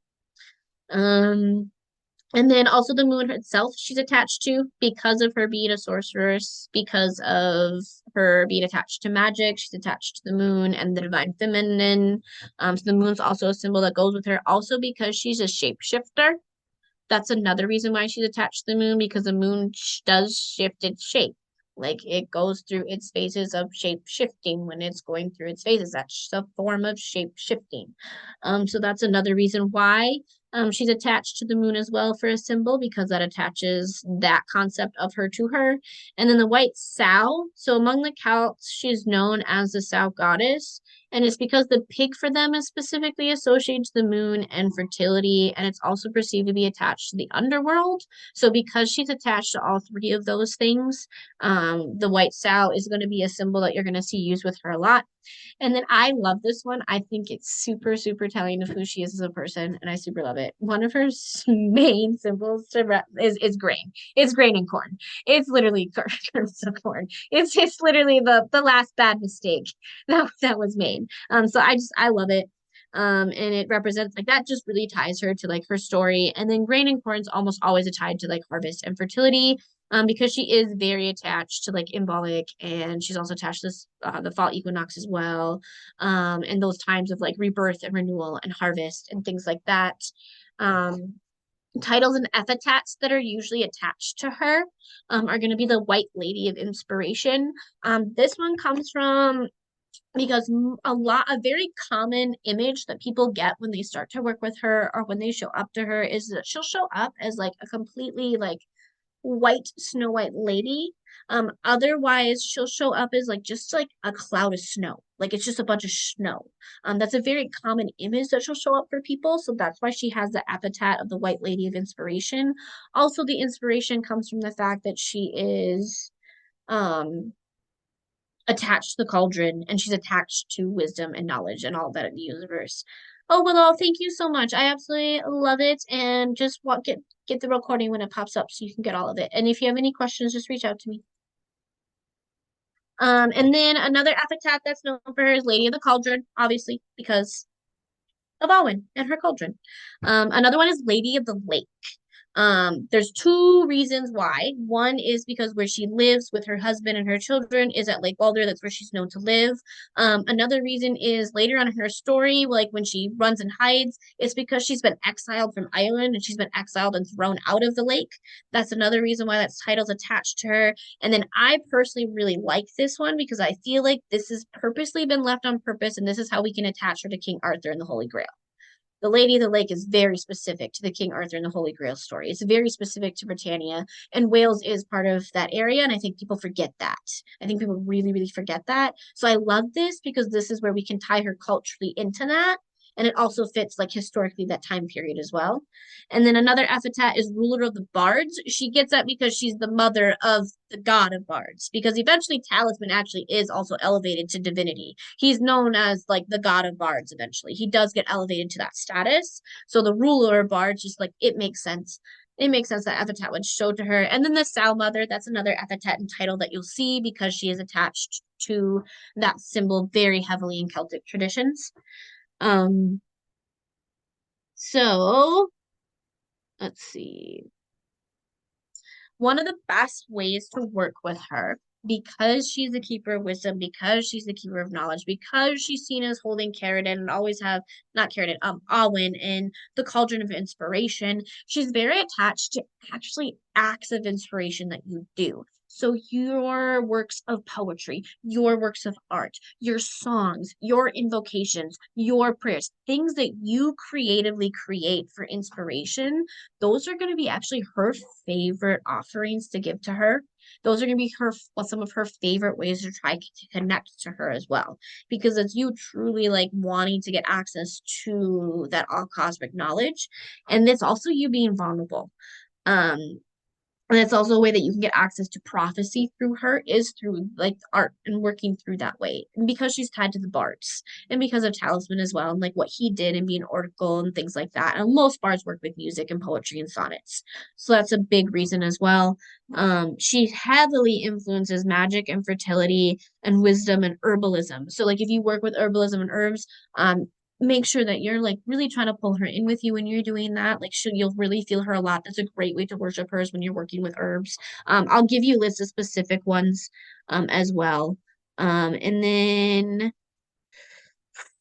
And then also the moon itself, she's attached to because of her being a sorceress, because of her being attached to magic. She's attached to the moon and the divine feminine. So the moon's also a symbol that goes with her. Also because she's a shapeshifter. That's another reason why she's attached to the moon because the moon does shift its shape. Like it goes through its phases of shape shifting when it's going through its phases. That's a form of shape shifting. So that's another reason why she's attached to the moon as well for a symbol because that attaches that concept of her to her. And then the white sow. So among the Celts, she's known as the sow goddess. And it's because the pig for them is specifically associated to the moon and fertility, and it's also perceived to be attached to the underworld. So because she's attached to all three of those things, the white sow is going to be a symbol that you're going to see used with her a lot. And then I love this one. I think it's super, super telling of who she is as a person, and I super love it. One of her main symbols is grain. It's grain and corn. It's literally kernels of corn. It's literally the last bad mistake that was made. So I love it. And it represents like that just really ties her to like her story. And then grain and corn's almost always tied to like harvest and fertility. Because she is very attached to like symbolic, and she's also attached to this, the fall equinox as well, and those times of like rebirth and renewal and harvest and things like that. Titles and epithets that are usually attached to her are going to be the White Lady of Inspiration. This one comes from because a very common image that people get when they start to work with her or when they show up to her is that she'll show up as like a completely like white Snow White lady. Otherwise she'll show up as like just like a cloud of snow. Like it's just a bunch of snow. That's a very common image that she'll show up for people. So that's why she has the epithet of the White Lady of Inspiration. Also, the inspiration comes from the fact that she is attached to the cauldron, and she's attached to wisdom and knowledge and all that in the universe. Oh, Willow, thank you so much. I absolutely love it, and just get the recording when it pops up so you can get all of it. And if you have any questions, just reach out to me. And then another epithet that's known for her is Lady of the Cauldron, obviously, because of Alwyn and her cauldron. Another one is Lady of the Lake. There's two reasons why. One is because where she lives with her husband and her children is at Lake Balder. That's where she's known to live. Another reason is later on in her story, like when she runs and hides, it's because she's been exiled from Ireland and she's been exiled and thrown out of the lake. That's another reason why that title's attached to her. And then I personally really like this one because I feel like this has purposely been left on purpose, and this is how we can attach her to King Arthur and the Holy Grail. The Lady of the Lake is very specific to the King Arthur and the Holy Grail story. It's very specific to Britannia, and Wales is part of that area, and I think people forget that. I think people really, really forget that. So I love this because this is where we can tie her culturally into that, and it also fits like historically that time period as well. And then another epithet is ruler of the bards. She gets that because she's the mother of the god of bards, because eventually Talisman actually is also elevated to divinity. He's known as like the god of bards eventually. He does get elevated to that status. So the ruler of bards, just like it makes sense. It makes sense that epithet would show to her. And then the Sow Mother, that's another epithet and title that you'll see because she is attached to that symbol very heavily in Celtic traditions. Um, so let's see. One of the best ways to work with her, because she's the keeper of wisdom, because she's the keeper of knowledge, because she's seen as holding Cerridwen and always have, not Cerridwen, Alwyn and the cauldron of inspiration, she's very attached to actually acts of inspiration that you do. So your works of poetry, your works of art, your songs, your invocations, your prayers, things that you creatively create for inspiration, those are going to be actually her favorite offerings to give to her. Those are going to be some of her favorite ways to try to connect to her as well, because it's you truly like wanting to get access to that all cosmic knowledge, and it's also you being vulnerable. And it's also a way that you can get access to prophecy through her is through like art and working through that way. And because she's tied to the bards and because of Talisman as well, and like what he did and being oracle and things like that. And most bards work with music and poetry and sonnets. So that's a big reason as well. She heavily influences magic and fertility and wisdom and herbalism. So like if you work with herbalism and herbs, make sure that you're like really trying to pull her in with you when you're doing that. Like you'll really feel her a lot. That's a great way to worship her is when you're working with herbs. I'll give you a list of specific ones as well. And then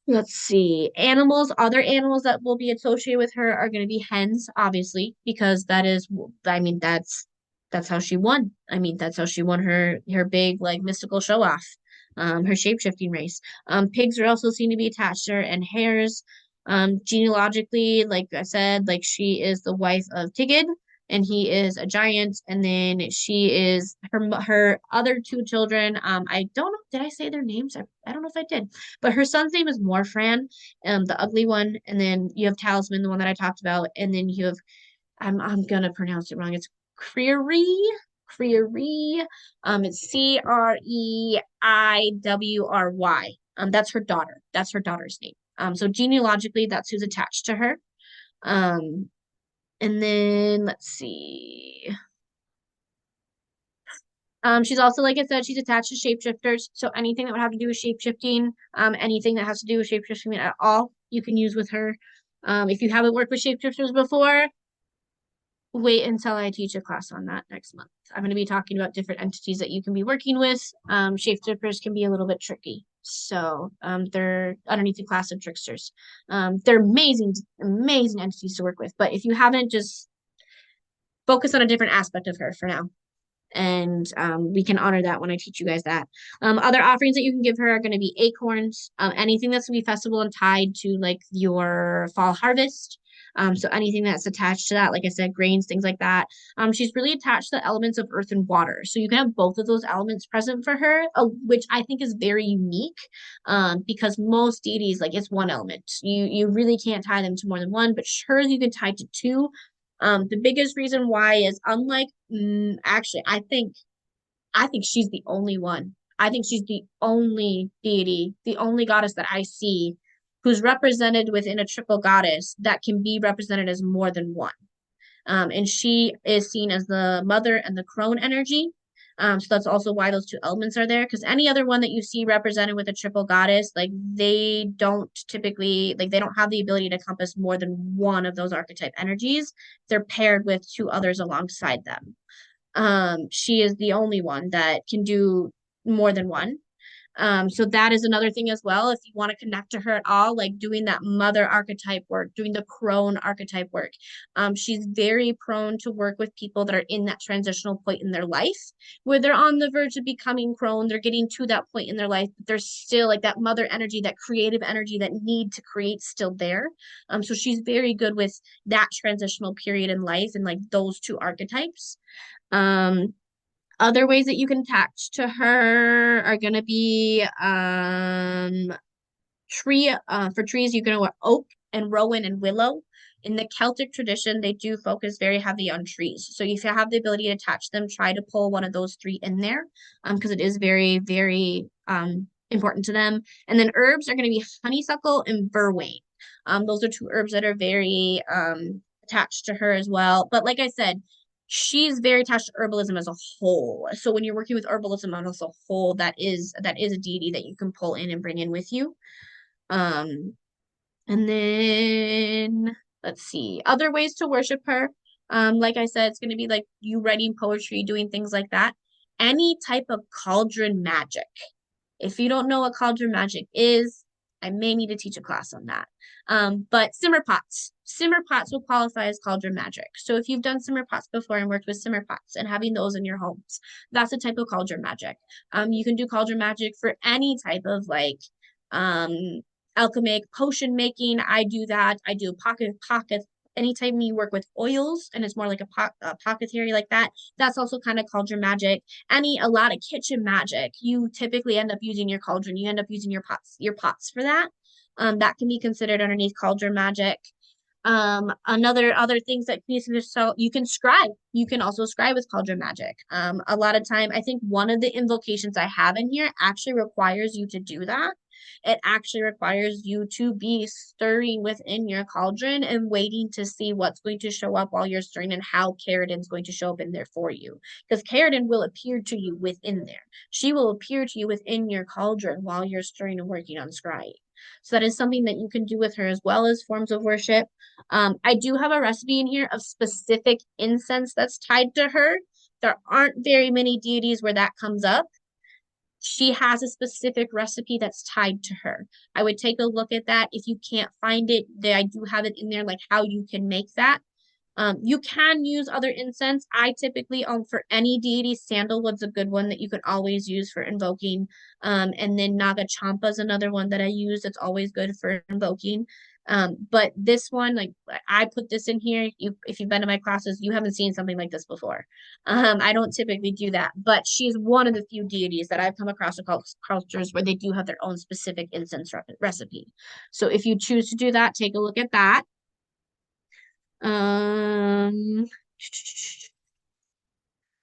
let's see, other animals that will be associated with her are going to be hens, obviously, because that's how she won. I mean, that's how she won her big like mystical show off, her shape-shifting race. Pigs are also seen to be attached to her, and hares. Genealogically, like I said, like she is the wife of Tigid, and he is a giant. And then she is her other two children. I don't know. Did I say their names? I don't know if I did, but her son's name is Morfran, the ugly one. And then you have Talisman, the one that I talked about, and then you have I'm gonna pronounce it wrong. It's Creary. Creary. It's Creiwry. That's her daughter. That's her daughter's name. So genealogically, that's who's attached to her. And then let's see. She's also, like I said, she's attached to shapeshifters. So anything that would have to do with shapeshifting, anything that has to do with shapeshifting at all, you can use with her. If you haven't worked with shapeshifters before, wait until I teach a class on that next month. I'm going to be talking about different entities that you can be working with. Shapeshifters can be a little bit tricky. So they're underneath the class of tricksters. They're amazing, amazing entities to work with. But if you haven't, just focus on a different aspect of her for now. And we can honor that when I teach you guys that. Other offerings that you can give her are going to be acorns, anything that's going to be festival and tied to like your fall harvest. So anything that's attached to that, like I said, grains, things like that. She's really attached to the elements of earth and water. So you can have both of those elements present for her, which I think is very unique, because most deities, like it's one element. You really can't tie them to more than one, but hers you can tie to two. The biggest reason why is unlike, actually, I think she's the only one I think she's the only deity, the only goddess that I see who's represented within a triple goddess that can be represented as more than one. And she is seen as the mother and the crone energy. So that's also why those two elements are there. Because any other one that you see represented with a triple goddess, like they don't typically, like they don't have the ability to encompass more than one of those archetype energies. They're paired with two others alongside them. She is the only one that can do more than one. So that is another thing as well. If you want to connect to her at all, like doing that mother archetype work, doing the crone archetype work. She's very prone to work with people that are in that transitional point in their life where they're on the verge of becoming crone. They're getting to that point in their life, but there's still like that mother energy, that creative energy, that need to create still there. So she's very good with that transitional period in life and like those two archetypes. Other ways that you can attach to her are going to be tree for trees you can go oak and rowan and willow. In the Celtic tradition, they do focus very heavy on trees. So if you have the ability to attach them, try to pull one of those three in there because it is very, very important to them. And then herbs are going to be honeysuckle and vervain. Those are two herbs that are very attached to her as well. But like I said, she's very attached to herbalism as a whole. So when you're working with herbalism as a whole, that is a deity that you can pull in and bring in with you. And then let's see, other ways to worship her. Like I said, it's going to be like you writing poetry, doing things like that. Any type of cauldron magic. If you don't know what cauldron magic is, I may need to teach a class on that. But simmer pots. Simmer pots will qualify as cauldron magic. So if you've done simmer pots before and worked with simmer pots and having those in your homes, that's a type of cauldron magic. You can do cauldron magic for any type of like alchemic potion making. I do that. I do pockets. Anytime you work with oils and it's more like a pocketary like that, that's also kind of cauldron magic. A lot of kitchen magic, you typically end up using your cauldron. You end up using your pots for that. That can be considered underneath cauldron magic. Other things that so you can scribe. You can also scribe with cauldron magic. A lot of time, I think one of the invocations I have in here actually requires you to do that. It actually requires you to be stirring within your cauldron and waiting to see what's going to show up while you're stirring and how Cerridwen's going to show up in there for you. Because Cerridwen will appear to you within there. She will appear to you within your cauldron while you're stirring and working on scrying. So that is something that you can do with her as well as forms of worship. I do have a recipe in here of specific incense that's tied to her. There aren't very many deities where that comes up. She has a specific recipe that's tied to her. I would take a look at that. If you can't find it, I do have it in there, like how you can make that. You can use other incense. I typically, for any deity, sandalwood's a good one that you can always use for invoking. And then Naga Champa is another one that I use that's always good for invoking. But this one, like I put this in here. If you've been to my classes, you haven't seen something like this before. I don't typically do that, but she's one of the few deities that I've come across in cultures where they do have their own specific incense recipe. So if you choose to do that, take a look at that.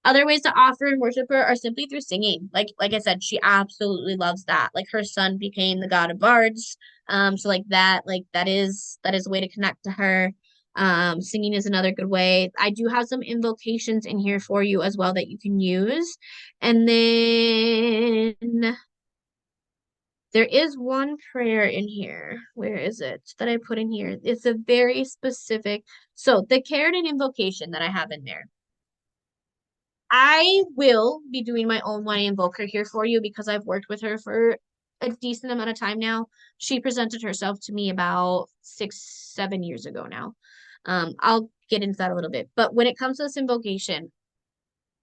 Other ways to offer and worship her are simply through singing. Like I said, she absolutely loves that. Like her son became the god of bards. So that is a way to connect to her. Singing is another good way. I do have some invocations in here for you as well that you can use. And then there is one prayer in here. Where is it that I put in here? It's a very specific. So the Cerridwen invocation that I have in there. I will be doing my own one invoker here for you because I've worked with her for a decent amount of time now. She presented herself to me about 6-7 years ago now. I'll get into that a little bit. But when it comes to this invocation,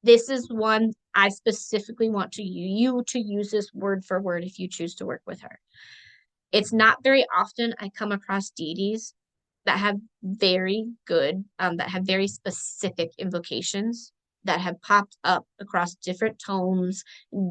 this is one I specifically want you to use this word for word if you choose to work with her. It's not very often I come across deities that have very good, that have very specific invocations that have popped up across different tomes,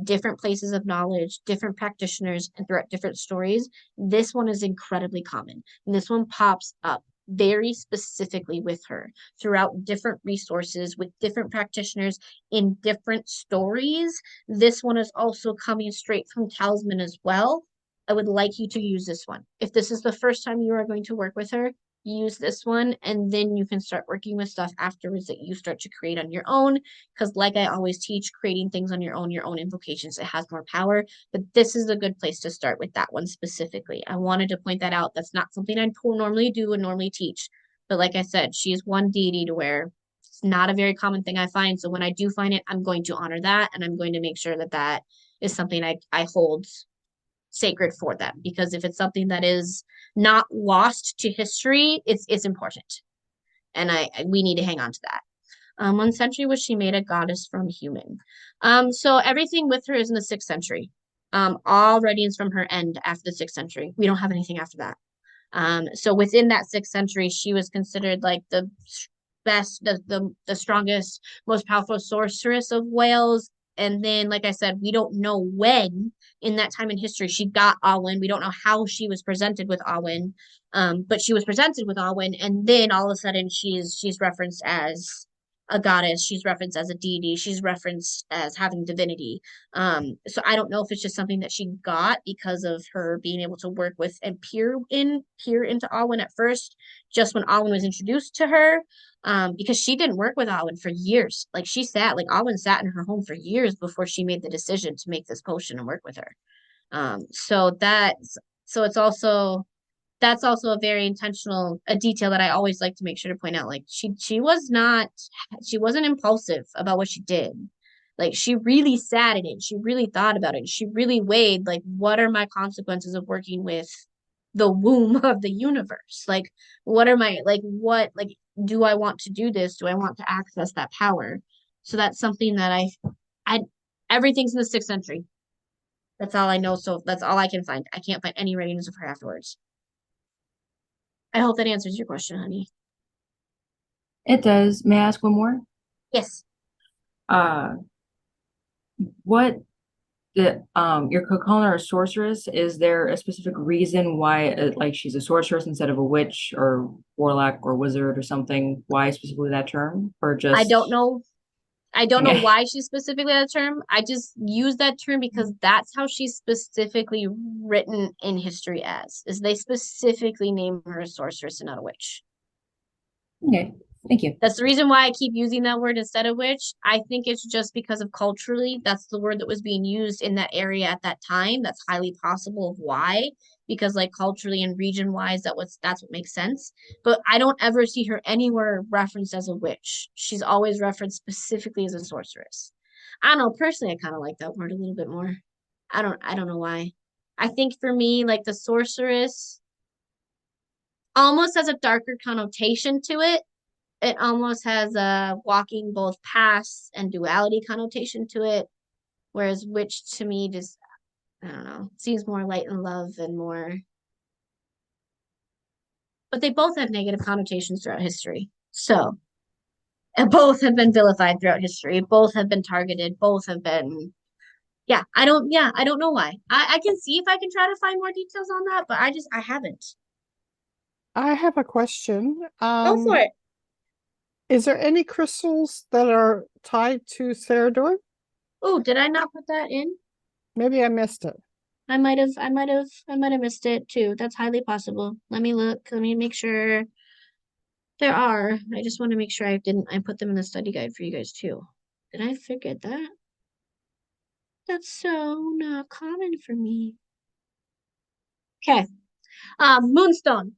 different places of knowledge, different practitioners, and throughout different stories. This one is incredibly common. And this one pops up very specifically with her throughout different resources with different practitioners in different stories. This one is also coming straight from Talisman as well. I would like you to use this one. If this is the first time you are going to work with her, use this one, and then you can start working with stuff afterwards that you start to create on your own. Because like I always teach, creating things on your own invocations, it has more power. But this is a good place to start with that one specifically. I wanted to point that out. That's not something I normally do and normally teach. But like I said, she is one deity to where it's not a very common thing I find. So when I do find it, I'm going to honor that, and I'm going to make sure that that is something I hold sacred for them, because if it's something that is not lost to history, it's important, and we need to hang on to that. One century was she made a goddess from human. So everything with her is in the 6th century. All writings from her end after the 6th century. We don't have anything after that. So within that 6th century, she was considered like the best, the strongest, most powerful sorceress of Wales. And then, like I said, we don't know when in that time in history she got Alwyn. We don't know how she was presented with Alwyn, but she was presented with Alwyn, and then all of a sudden she's referenced as a goddess. She's referenced as a deity. She's referenced as having divinity. So I don't know if it's just something that she got because of her being able to work with and peer into Alwyn at first, just when Alwyn was introduced to her, because she didn't work with Alwyn for years. Like Alwyn sat in her home for years before she made the decision to make this potion and work with her. So it's also that's also a very intentional a detail that I always like to make sure to point out. Like she wasn't impulsive about what she did. Like she really sat in it. She really thought about it. She really weighed like, what are my consequences of working with the womb of the universe? Like what are my what do I want to do this? Do I want to access that power? So that's something that I everything's in the 6th century. That's all I know. So that's all I can find. I can't find any writings of her afterwards. I hope that answers your question, honey. It does. May I ask one more? Yes. Uh, what you're calling her a sorceress? Is there a specific reason why, like, she's a sorceress instead of a witch or warlock or wizard or something? Why specifically that term, or just? I don't know. I don't know Okay. why she's specifically that term. I just use that term because that's how she's specifically written in history as, is they specifically name her a sorceress and not a witch. Okay. Thank you. That's the reason why I keep using that word instead of witch. I think it's just because of culturally, that's the word that was being used in that area at that time. That's highly possible of why, because like culturally and region wise, that's what makes sense. But I don't ever see her anywhere referenced as a witch. She's always referenced specifically as a sorceress. I don't know, personally, I kind of like that word a little bit more. I don't know why. I think for me, like the sorceress almost has a darker connotation to it. It almost has a walking both paths and duality connotation to it, whereas witch to me just, I don't know, seems more light and love and more, but they both have negative connotations throughout history. So, and both have been vilified throughout history. Both have been targeted. Both have been, I don't know why. I can see if I can try to find more details on that, but I haven't. I have a question. Go for it. Is there any crystals that are tied to Cerridwen? Oh, did I not put that in? Maybe I missed it. I might have missed it too. That's highly possible. Let me look. Let me make sure there are. I just want to make sure I put them in the study guide for you guys too. Did I forget that? That's so not common for me. Okay. Moonstone.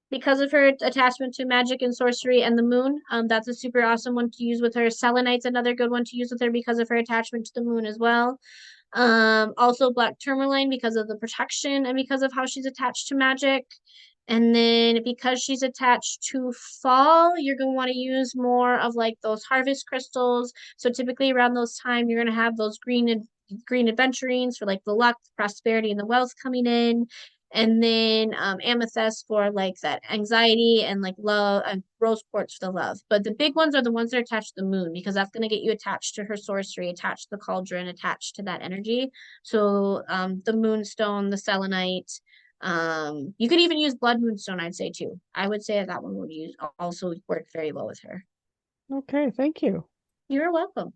Because of her attachment to magic and sorcery and the moon, that's a super awesome one to use with her. Selenite's another good one to use with her because of her attachment to the moon as well. Also black tourmaline because of the protection and because of how she's attached to magic. And then because she's attached to fall, you're going to want to use more of like those harvest crystals. So typically around those time, you're going to have those green aventurines for like the luck, the prosperity, and the wealth coming in. And then amethyst for like that anxiety and like love, and rose quartz for the love. But the big ones are the ones that are attached to the moon, because that's going to get you attached to her sorcery, attached to the cauldron, attached to that energy. So the moonstone, the selenite, You could even use blood moonstone, I'd say too. I would say that one would also work very well with her. Okay, thank you. You're welcome.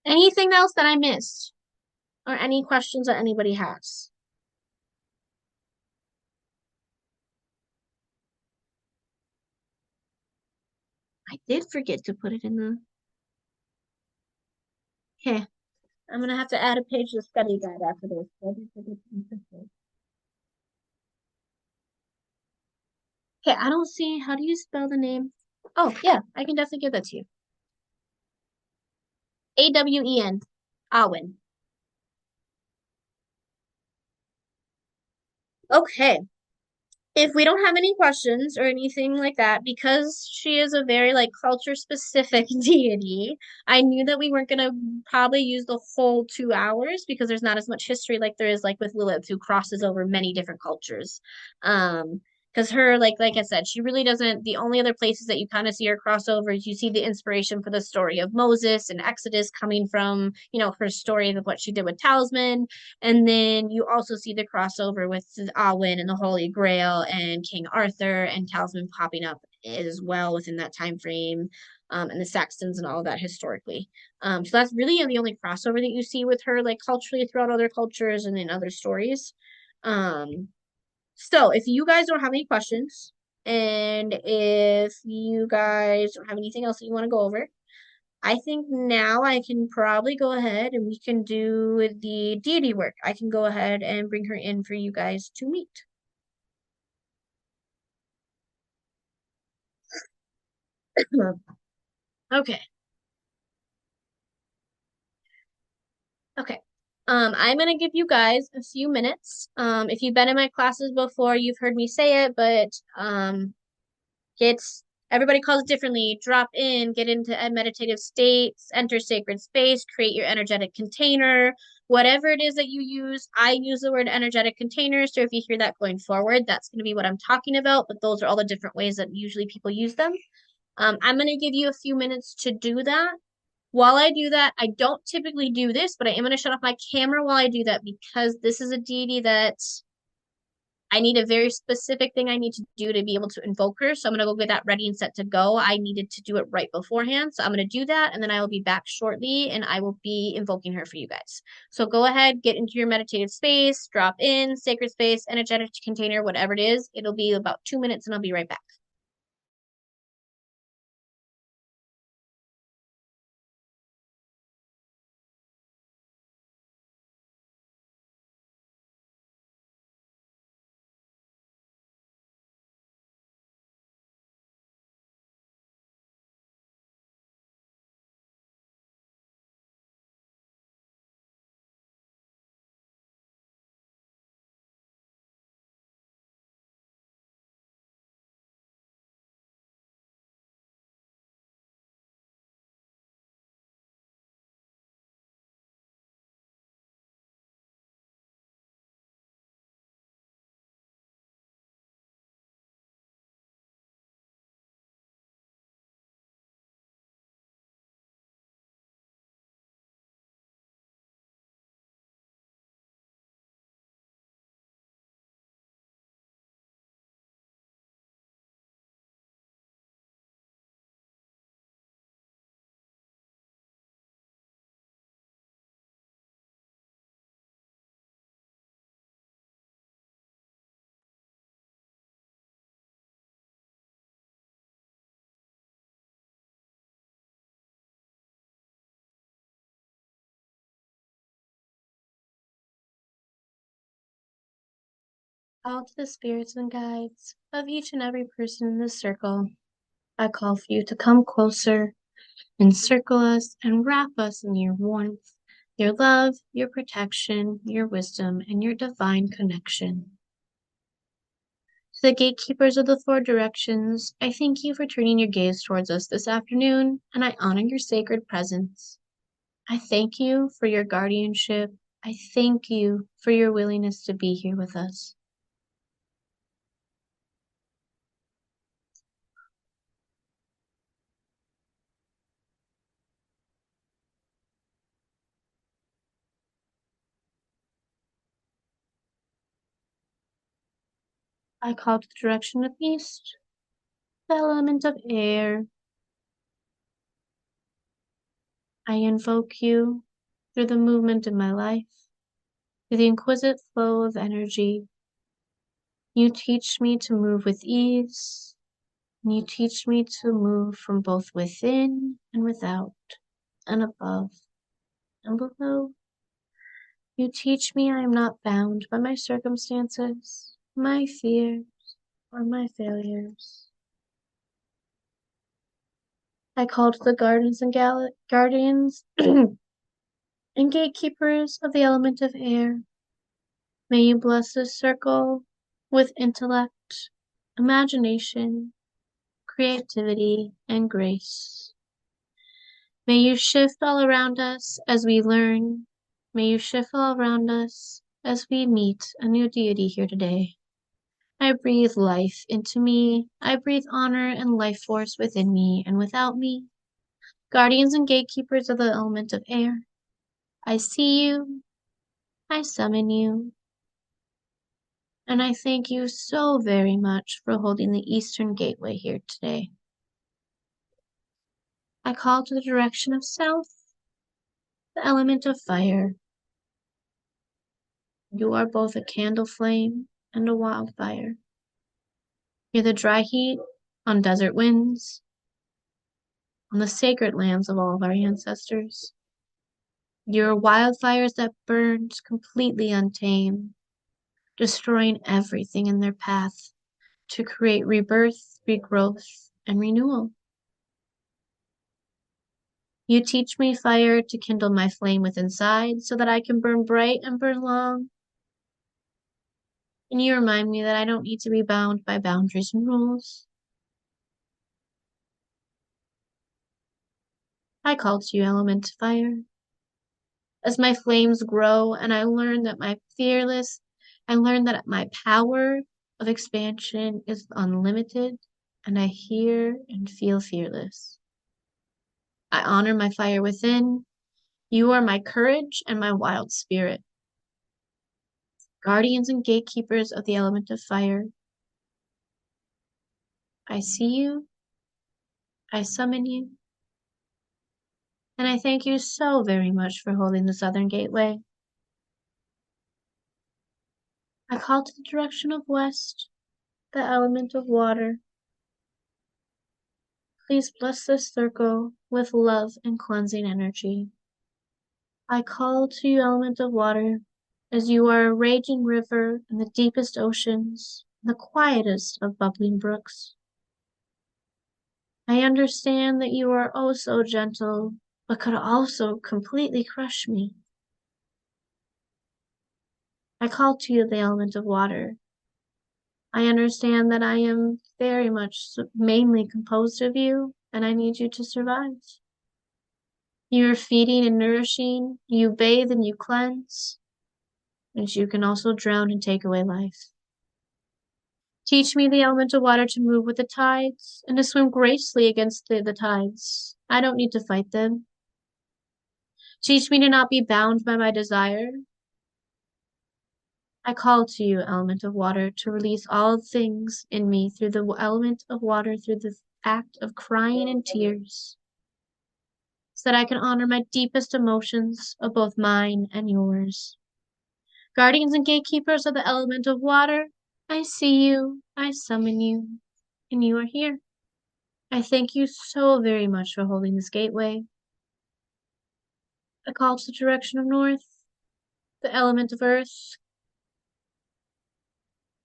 Anything else that I missed? Or any questions that anybody has? I did forget to put it in the... Okay, I'm gonna have to add a page to the study guide after this. Okay, I don't see... How do you spell the name? Oh, yeah, I can definitely give that to you. Awen. Awen. Okay. If we don't have any questions or anything like that, because she is a very like culture specific deity, I knew that we weren't gonna probably use the whole 2 hours because there's not as much history like there is like with Lilith, who crosses over many different cultures. Because her like I said, she really doesn't. The only other places that you kind of see her crossover is you see the inspiration for the story of Moses and Exodus coming from, her story of what she did with Talisman, and then you also see the crossover with Alwyn and the Holy Grail and King Arthur and Talisman popping up as well within that time frame, and the Saxons and all of that historically. So that's really the only crossover that you see with her, like culturally throughout other cultures and in other stories. So if you guys don't have any questions, and if you guys don't have anything else that you want to go over, I think now I can probably go ahead and we can do the deity work. I can go ahead and bring her in for you guys to meet. Okay. Okay. I'm gonna give you guys a few minutes. If you've been in my classes before, you've heard me say it, but it's everybody calls it differently. Drop in, get into a meditative states, enter sacred space, create your energetic container, whatever it is that you use. I use the word energetic container. So if you hear that going forward, that's going to be what I'm talking about. But those are all the different ways that usually people use them. I'm going to give you a few minutes to do that. While I do that, I don't typically do this, but I am going to shut off my camera while I do that because this is a deity that I need a very specific thing I need to do to be able to invoke her. So I'm going to go get that ready and set to go. I needed to do it right beforehand. So I'm going to do that and then I will be back shortly and I will be invoking her for you guys. So go ahead, get into your meditative space, drop in, sacred space, energetic container, whatever it is. It'll be about 2 minutes and I'll be right back. All to the spirits and guides of each and every person in this circle, I call for you to come closer, encircle us, and wrap us in your warmth, your love, your protection, your wisdom, and your divine connection. To the gatekeepers of the four directions, I thank you for turning your gaze towards us this afternoon, and I honor your sacred presence. I thank you for your guardianship. I thank you for your willingness to be here with us. I call to the direction of east, the element of air. I invoke you through the movement in my life, through the exquisite flow of energy. You teach me to move with ease, and you teach me to move from both within and without, and above and below. You teach me I am not bound by my circumstances, my fears, or my failures. I call to the guardians and guardians and gatekeepers of the element of air. May you bless this circle with intellect, imagination, creativity, and grace. May you shift all around us as we learn. May you shift all around us as we meet a new deity here today. I breathe life into me. I breathe honor and life force within me and without me. Guardians and gatekeepers of the element of air, I see you. I summon you. And I thank you so very much for holding the Eastern Gateway here today. I call to the direction of south, the element of fire. You are both a candle flame and a wildfire. You're the dry heat on desert winds, on the sacred lands of all of our ancestors. You're wildfires that burned completely untamed, destroying everything in their path to create rebirth, regrowth, and renewal. You teach me fire to kindle my flame within inside so that I can burn bright and burn long. And you remind me that I don't need to be bound by boundaries and rules. I call to you, element fire. As my flames grow and I learn that my power of expansion is unlimited, and I hear and feel fearless. I honor my fire within. You are my courage and my wild spirit. Guardians and gatekeepers of the element of fire, I see you, I summon you, and I thank you so very much for holding the Southern Gateway. I call to the direction of west, the element of water. Please bless this circle with love and cleansing energy. I call to you, element of water, as you are a raging river in the deepest oceans, the quietest of bubbling brooks. I understand that you are oh so gentle, but could also completely crush me. I call to you, the element of water. I understand that I am very much mainly composed of you, and I need you to survive. You are feeding and nourishing, you bathe and you cleanse, and you can also drown and take away life. Teach me, the element of water, to move with the tides and to swim gracefully against the tides. I don't need to fight them. Teach me to not be bound by my desire. I call to you, element of water, to release all things in me through the element of water, through the act of crying and tears, so that I can honor my deepest emotions of both mine and yours. Guardians and gatekeepers of the element of water, I see you, I summon you, and you are here. I thank you so very much for holding this gateway. I call to the direction of north, the element of earth.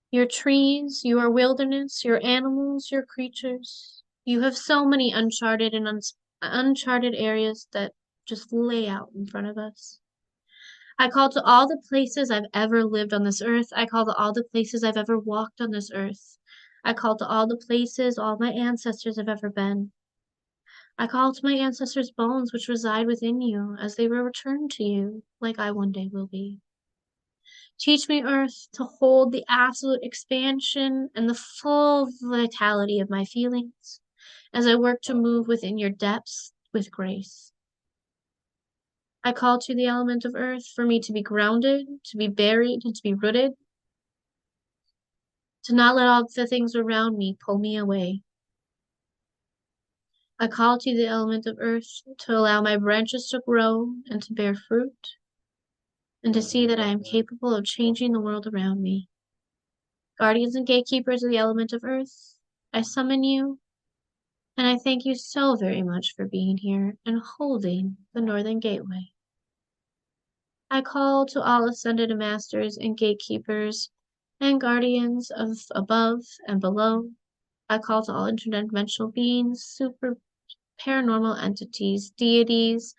Your trees, your wilderness, your animals, your creatures. You have so many uncharted and uncharted areas that just lay out in front of us. I call to all the places I've ever lived on this earth. I call to all the places I've ever walked on this earth. I call to all the places all my ancestors have ever been. I call to my ancestors' bones which reside within you as they will return to you, like I one day will be. Teach me, earth, to hold the absolute expansion and the full vitality of my feelings as I work to move within your depths with grace. I call to the element of earth for me to be grounded, to be buried, and to be rooted, to not let all the things around me pull me away. I call to the element of earth to allow my branches to grow and to bear fruit, and to see that I am capable of changing the world around me. Guardians and gatekeepers of the element of earth, I summon you, and I thank you so very much for being here and holding the Northern Gateway. I call to all ascended masters and gatekeepers and guardians of above and below. I call to all interdimensional beings, super paranormal entities, deities,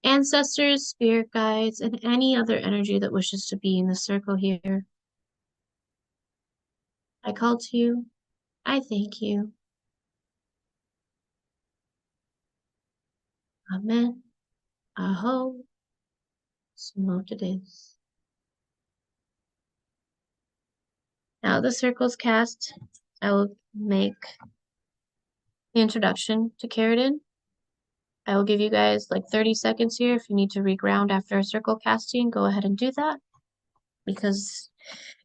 ancestors, spirit guides, and any other energy that wishes to be in the circle here. I call to you. I thank you. Amen. Aho. Smoked it is. Now the circle's cast. I will make the introduction to Cerridwen. I will give you guys like 30 seconds here. If you need to reground after a circle casting, go ahead and do that. Because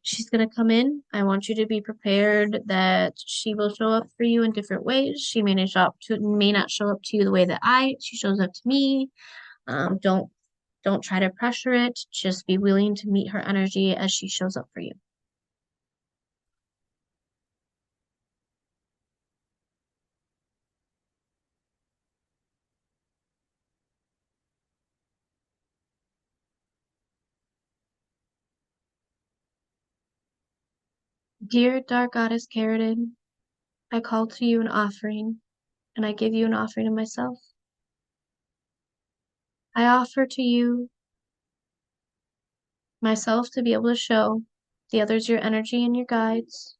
she's going to come in. I want you to be prepared that she will show up for you in different ways. She may not show up to you the way that she shows up to me. Don't try to pressure it. Just be willing to meet her energy as she shows up for you. Dear Dark Goddess Cerridwen, I call to you an offering, and I give you an offering of myself. I offer to you myself to be able to show the others your energy and your guides.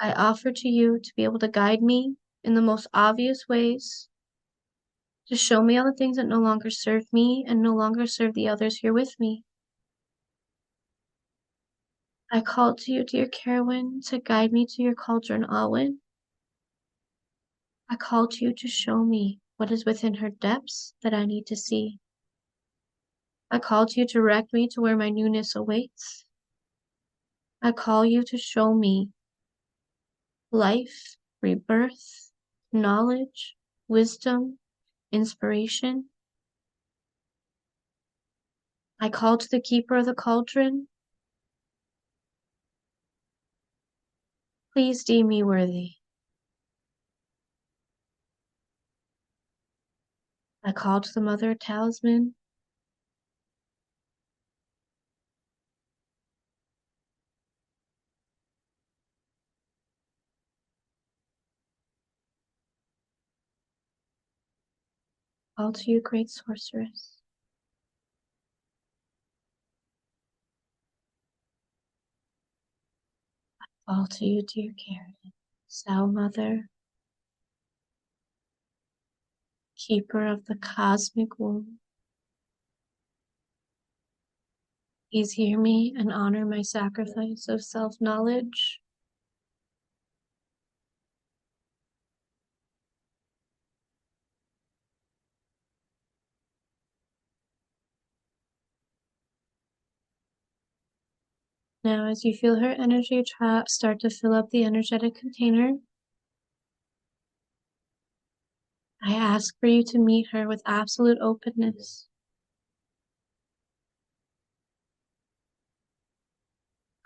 I offer to you to be able to guide me in the most obvious ways, to show me all the things that no longer serve me and no longer serve the others here with me. I call to you, dear Cerridwen, to guide me to your cauldron, Alwyn. I call to you to show me what is within her depths that I need to see. I call to you to direct me to where my newness awaits. I call you to show me life, rebirth, knowledge, wisdom, inspiration. I call to the keeper of the cauldron. Please deem me worthy. I call to the mother talisman. Call to you, great sorceress. Call to you, dear Cerridwen, Sow Mother, keeper of the cosmic womb. Please hear me and honor my sacrifice of self-knowledge. Now, as you feel her energy start to fill up the energetic container, I ask for you to meet her with absolute openness.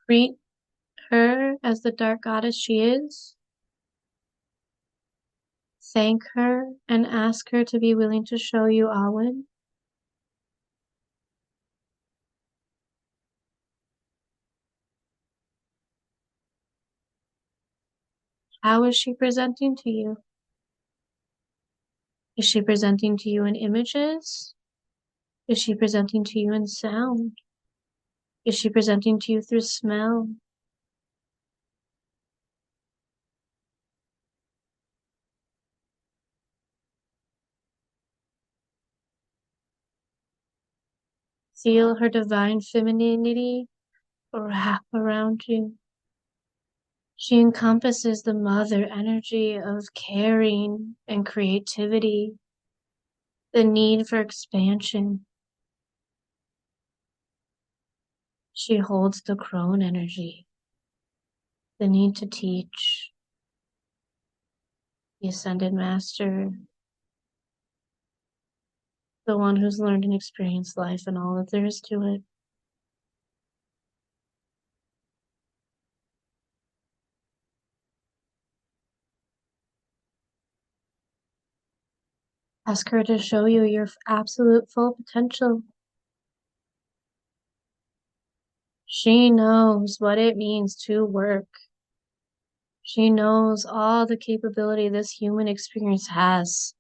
Greet her as the dark goddess she is. Thank her and ask her to be willing to show you Alwyn. How is she presenting to you? Is she presenting to you in images? Is she presenting to you in sound? Is she presenting to you through smell? Feel her divine femininity wrap around you. She encompasses the mother energy of caring and creativity, the need for expansion. She holds the crone energy, the need to teach, the ascended master, the one who's learned and experienced life and all that there is to it. Ask her to show you your absolute full potential. She knows what it means to work. She knows all the capability this human experience has.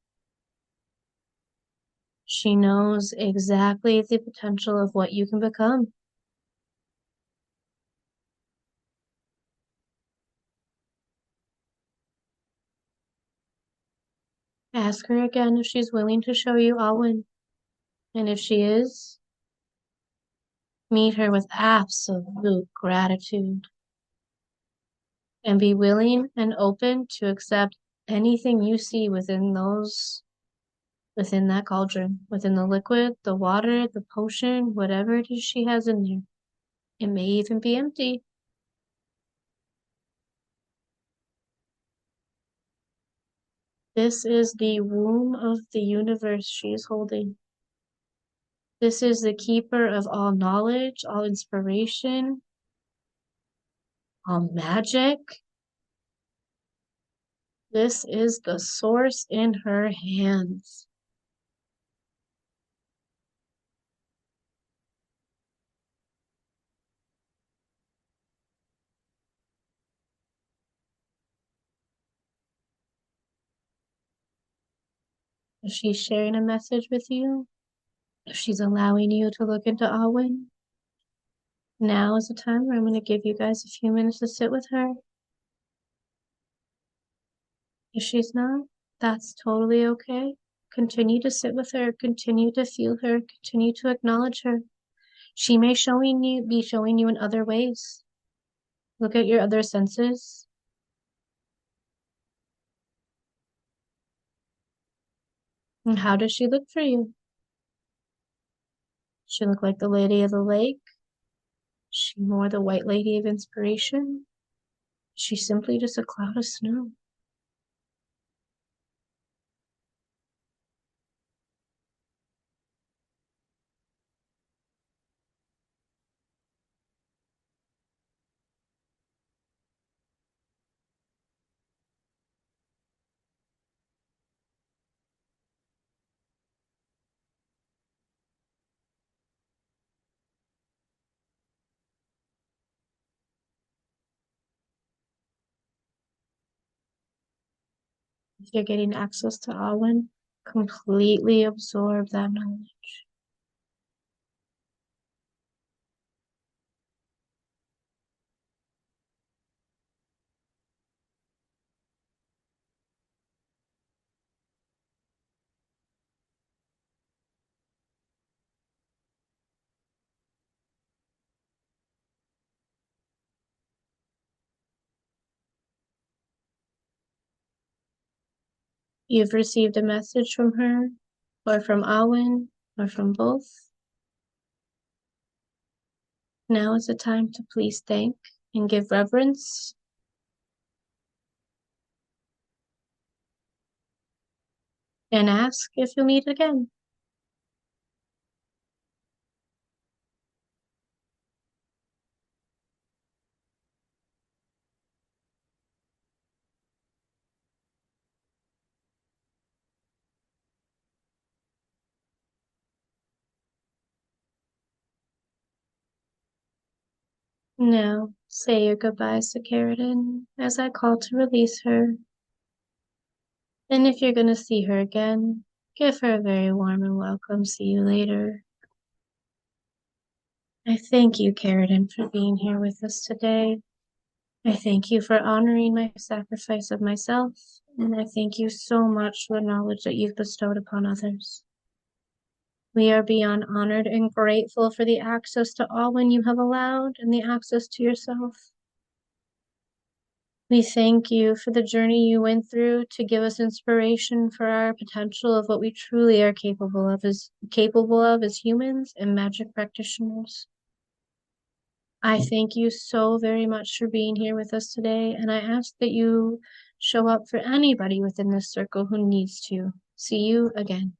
She knows exactly the potential of what you can become. Ask her again if she's willing to show you Alwyn. And if she is, meet her with absolute gratitude. And be willing and open to accept anything you see within that cauldron, within the liquid, the water, the potion, whatever it is she has in there. It may even be empty. This is the womb of the universe she is holding. This is the keeper of all knowledge, all inspiration, all magic. This is the source in her hands. If she's sharing a message with you, if she's allowing you to look into Alwyn, now is the time where I'm going to give you guys a few minutes to sit with her. If she's not, that's totally okay. Continue to sit with her, continue to feel her, continue to acknowledge her. She may be showing you in other ways. Look at your other senses. And how does she look for you? She look like the Lady of the Lake? She more the White Lady of Inspiration? She's simply just a cloud of snow. If you're getting access to Alwyn, completely absorb that knowledge. You've received a message from her, or from Alwyn, or from both. Now is the time to please thank and give reverence. And ask if you'll meet again. Now, say your goodbyes to Cerridwen as I call to release her. And if you're going to see her again, give her a very warm and welcome see you later. I thank you, Cerridwen, for being here with us today. I thank you for honoring my sacrifice of myself, and I thank you so much for the knowledge that you've bestowed upon others. We are beyond honored and grateful for the access to Alwyn you have allowed and the access to yourself. We thank you for the journey you went through to give us inspiration for our potential of what we truly are capable of as humans and magic practitioners. I thank you so very much for being here with us today, and I ask that you show up for anybody within this circle who needs to. See you again.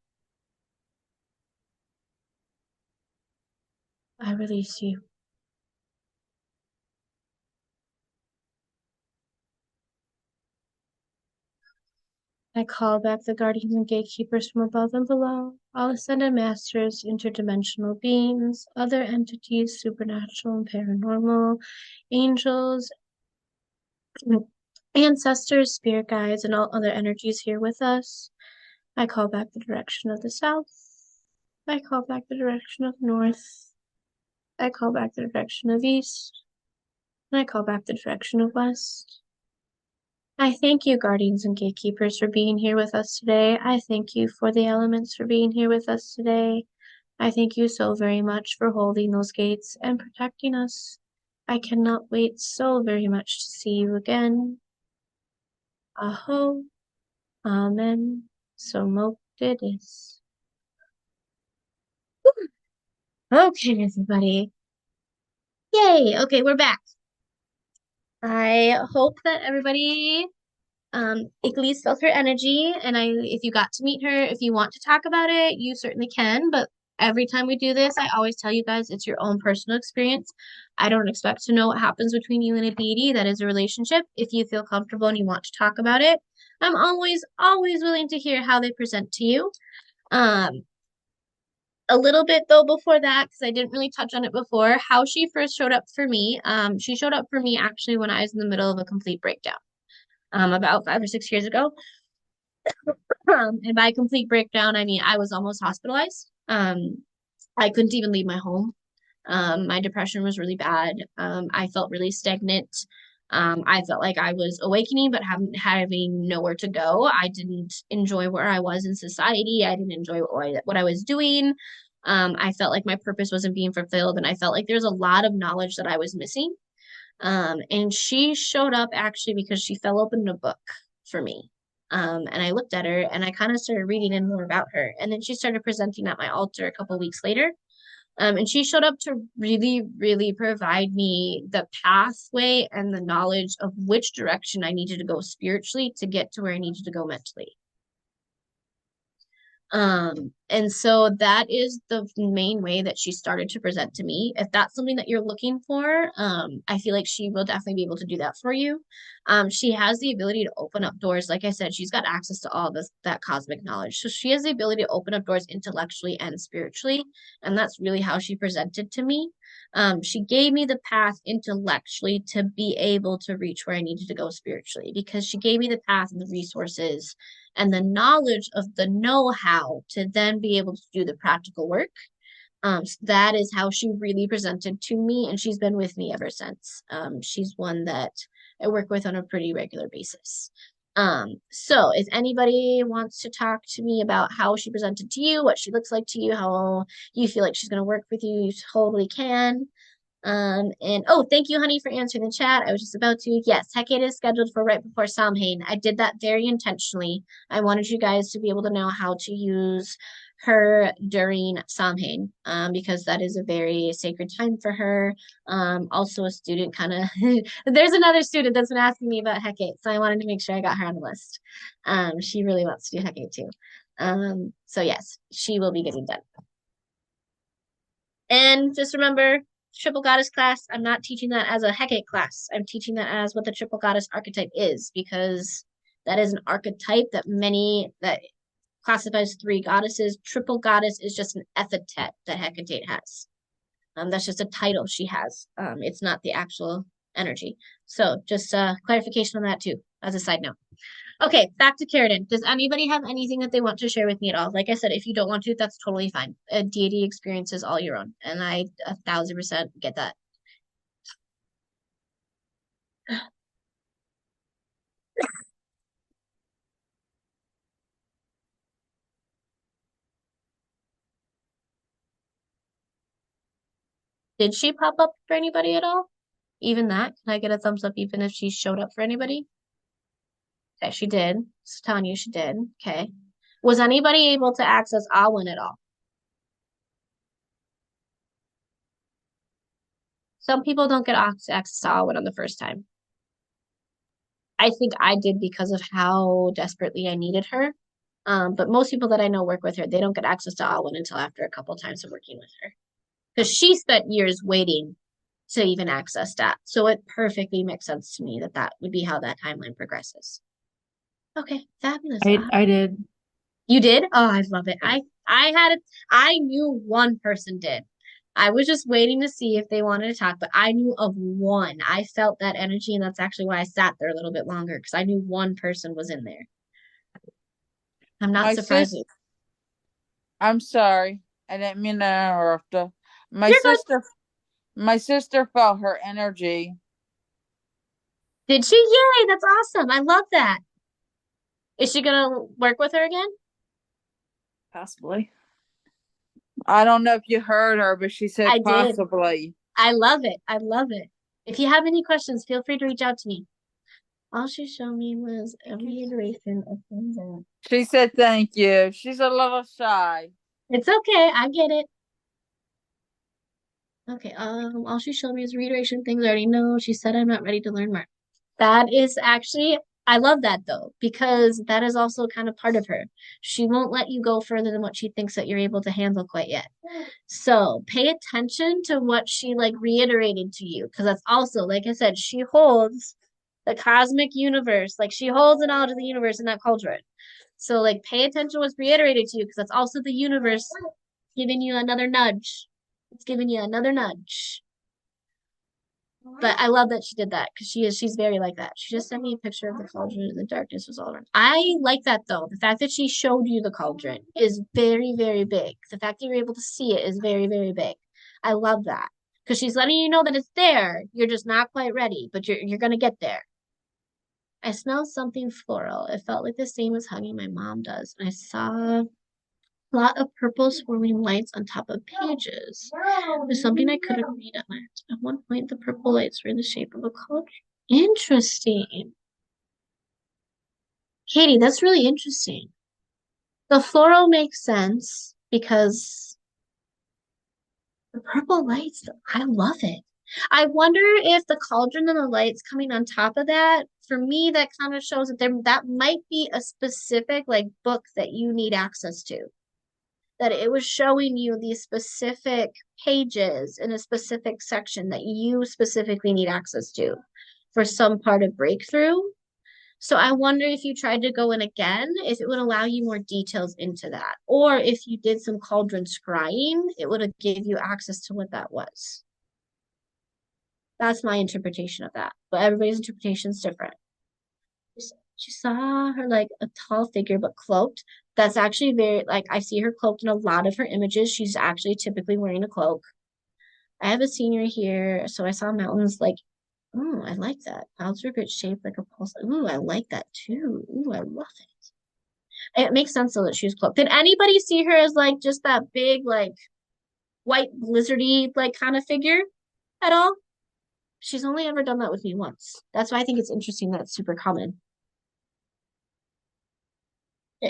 I release you. I call back the guardians and gatekeepers from above and below, all ascended masters, interdimensional beings, other entities, supernatural and paranormal, angels, ancestors, spirit guides, and all other energies here with us. I call back the direction of the south. I call back the direction of north. I call back the direction of east. And I call back the direction of west. I thank you, guardians and gatekeepers, for being here with us today. I thank you for the elements for being here with us today. I thank you so very much for holding those gates and protecting us. I cannot wait so very much to see you again. Aho, amen, so mote it is. Okay, everybody. Yay, okay, we're back. I hope that everybody at least felt her energy, and if you got to meet her, if you want to talk about it, you certainly can, but every time we do this, I always tell you guys it's your own personal experience. I don't expect to know what happens between you and a deity. That is a relationship. If you feel comfortable and you want to talk about it, I'm always willing to hear how they present to you. A little bit though before that, because I didn't really touch on it before, how she first showed up for me. She showed up for me actually when I was in the middle of a complete breakdown, about 5 or 6 years ago. And by complete breakdown, I mean I was almost hospitalized. I couldn't even leave my home. My depression was really bad. I felt really stagnant. I felt like I was awakening, but having nowhere to go. I didn't enjoy where I was in society. I didn't enjoy what I was doing. I felt like my purpose wasn't being fulfilled, and I felt like there's a lot of knowledge that I was missing. And she showed up actually because she fell open a book for me. And I looked at her and I kind of started reading in more about her. And then she started presenting at my altar a couple weeks later. And she showed up to really, really provide me the pathway and the knowledge of which direction I needed to go spiritually to get to where I needed to go mentally. And so that is the main way that she started to present to me. If that's something that you're looking for, I feel like she will definitely be able to do that for you. She has the ability to open up doors. Like I said, she's got access to all this, that cosmic knowledge. So she has the ability to open up doors intellectually and spiritually. And that's really how she presented to me. She gave me the path intellectually to be able to reach where I needed to go spiritually, because she gave me the path and the resources and the knowledge of the know-how to then be able to do the practical work. So that is how she really presented to me, and she's been with me ever since. She's one that I work with on a pretty regular basis. So if anybody wants to talk to me about how she presented to you, what she looks like to you, how you feel like she's going to work with you, you totally can. And oh, thank you, honey, for answering the chat. I was just about to. Yes, Hecate is scheduled for right before Samhain. I did that very intentionally. I wanted you guys to be able to know how to use her during Samhain, because that is a very sacred time for her. Also a student kind of, there's another student that's been asking me about Hecate, so I wanted to make sure I got her on the list. She really wants to do Hecate too. So yes, she will be getting done. And just remember, triple goddess class, I'm not teaching that as a Hecate class. I'm teaching that as what the triple goddess archetype is, because that is an archetype that classifies 3 goddesses. Triple goddess is just an epithet that Hecate has. That's just a title she has. It's not the actual energy. So just clarification on that too, as a side note. Okay, back to Cerridwen. Does anybody have anything that they want to share with me at all? Like I said, if you don't want to, that's totally fine. A deity experience is all your own, and I 1,000% get that. Did she pop up for anybody at all? Even that? Can I get a thumbs up even if she showed up for anybody? Okay, she did. Just telling you she did. Okay. Was anybody able to access Alwyn at all? Some people don't get access to Alwyn on the first time. I think I did because of how desperately I needed her. But most people that I know work with her, they don't get access to Alwyn until after a couple times of working with her. Because she spent years waiting to even access that. So it perfectly makes sense to me that that would be how that timeline progresses. Okay, fabulous. I did. You did? Oh, I love it. I had it. I knew one person did. I was just waiting to see if they wanted to talk, but I knew of one. I felt that energy, and that's actually why I sat there a little bit longer because I knew one person was in there. I'm not My surprised. sis, I'm sorry. I didn't mean to interrupt her. My You're good. sister, my sister felt her energy. Did she? Yay, that's awesome. I love that. Is she gonna work with her again? Possibly. I don't know if you heard her, but she said I did. possibly. I love it. I love it. If you have any questions, feel free to reach out to me. All she showed me was a reiteration of things that She said thank you. She's a little shy. it's okay. I get it. Okay, all she showed me is reiteration things I already know. She said I'm not ready to learn more. That is actually, I love that though, because that is also kind of part of her. She won't let you go further than what she thinks that you're able to handle quite yet. So pay attention to what she like reiterated to you, because that's also, like I said, she holds the cosmic universe, like she holds the knowledge of the universe in that cauldron. So like pay attention to what's reiterated to you, because that's also the universe giving you another nudge. It's giving you another nudge. But I love that she did that because she's very like that. She just sent me a picture of the cauldron and the darkness was all around. I like that though. The fact that she showed you the cauldron is very, very big. The fact that you're able to see it is very, very big. I love that. Because she's letting you know that it's there. You're just not quite ready, but you're gonna get there. I smelled something floral. It felt like the same as hugging my mom does. And I saw lot of purple swirling lights on top of pages. There's something I couldn't read at night. At one point, the purple lights were in the shape of a cauldron. Interesting. Katie, that's really interesting. The floral makes sense because the purple lights, I love it. I wonder if the cauldron and the lights coming on top of that, for me, that kind of shows that that might be a specific like book that you need access to. That it was showing you these specific pages in a specific section that you specifically need access to for some part of breakthrough. So I wonder if you tried to go in again, if it would allow you more details into that. Or if you did some cauldron scrying, it would have give you access to what that was. That's my interpretation of that. But everybody's interpretation is different. She saw her like a tall figure but cloaked. That's actually very like I see her cloaked in a lot of her images. She's actually typically wearing a cloak. I have a senior here, so I saw mountains like, oh, I like that. Clouds are good shaped like a pulse. Ooh, I like that too. Ooh, I love it. It makes sense though that she was cloaked. Did anybody see her as like just that big, like white blizzardy like kind of figure at all? She's only ever done that with me once. That's why I think it's interesting that it's super common.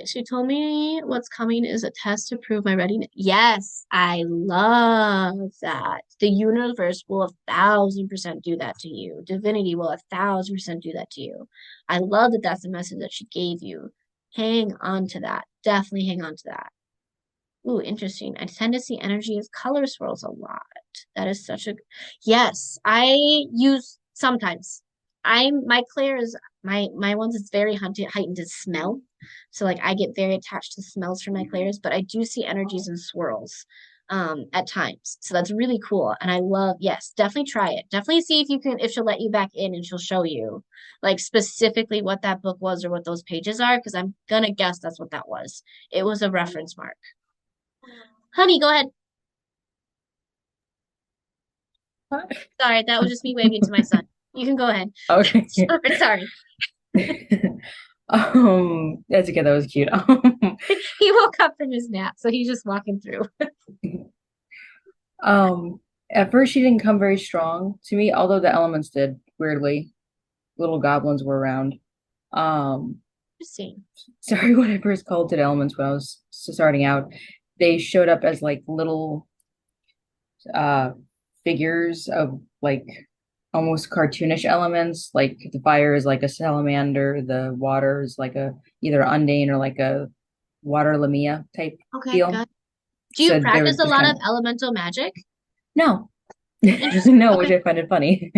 She told me what's coming is a test to prove my readiness. Yes, I love that. The universe will 1,000% do that to you. Divinity will 1,000% do that to you. I love that that's the message that she gave you. Hang on to that. Definitely hang on to that. Ooh, interesting. I tend to see energy as color swirls a lot. That is such a yes. I use sometimes. My clair is my ones is very heightened to smell. So like I get very attached to smells from my clairs, but I do see energies and swirls at times. So that's really cool. And I love, yes, definitely try it. Definitely see if she'll let you back in and she'll show you like specifically what that book was or what those pages are, because I'm gonna guess that's what that was. It was a reference mark. Honey, go ahead. Sorry, that was just me waving to my son. You can go ahead. Okay. Sorry. That's okay. That was cute. He woke up from his nap, so he's just walking through. At first she didn't come very strong to me, although the elements did, weirdly. Little goblins were around. Um, Interesting. sorry, when I first called it elements when I was starting out, they showed up as like little uh figures of like almost cartoonish elements. Like the fire is like a salamander, the water is like a either undane or like a water lamia type Okay, deal. good. Do you So they were practice a just lot kind of of elemental magic? no, Interesting. no, which Okay. I find it funny.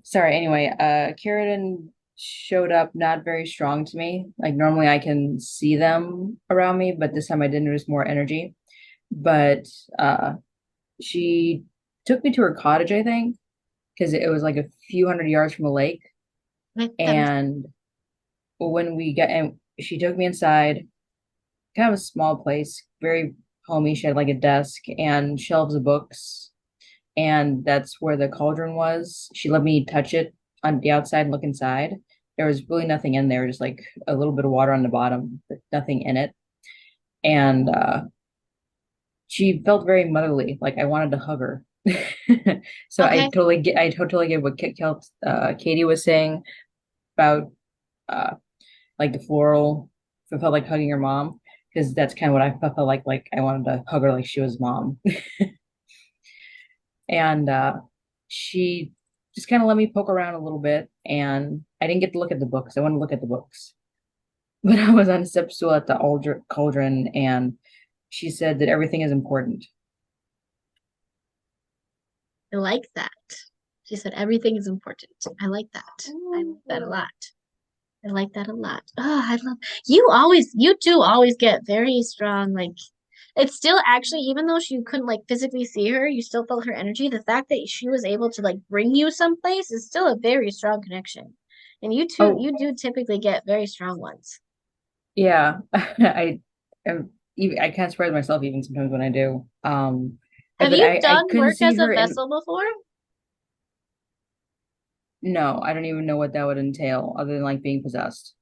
Sorry, anyway, Cerridwen showed up not very strong to me. Like normally I can see them around me, but this time I didn't notice more energy. But she took me to her cottage, I think, because it was like a few hundred yards from a lake. Okay, that makes And when we got and she took me inside, kind of a small place, very homey. She had like a desk and shelves of books, and that's where the cauldron was. She let me touch it on the outside and look inside. There was really nothing in there, just like a little bit of water on the bottom, but nothing in it. And she felt very motherly, like I wanted to hug her. So okay. I totally get what Katie was saying about uh like the floral. It felt like hugging her mom because that's kind of what I felt like. Like I wanted to hug her like she was mom. And she just kind of let me poke around a little bit, and I didn't get to look at the books. I want to look at the books, but I was on a step stool at the cauldron, and she said that everything is important. I like that. She said everything is important. I like that. I like that a lot. I like that a lot. Oh, I love you two always get very strong. Like it's still actually, even though you couldn't like physically see her, you still felt her energy. The fact that she was able to like bring you someplace is still a very strong connection. And you two, Oh, you do typically get very strong ones. yeah, I am. Even I can't surprise myself even sometimes when I do. Have But you I done couldn't work see as a her in. vessel before? No, I don't even know what that would entail other than like being possessed.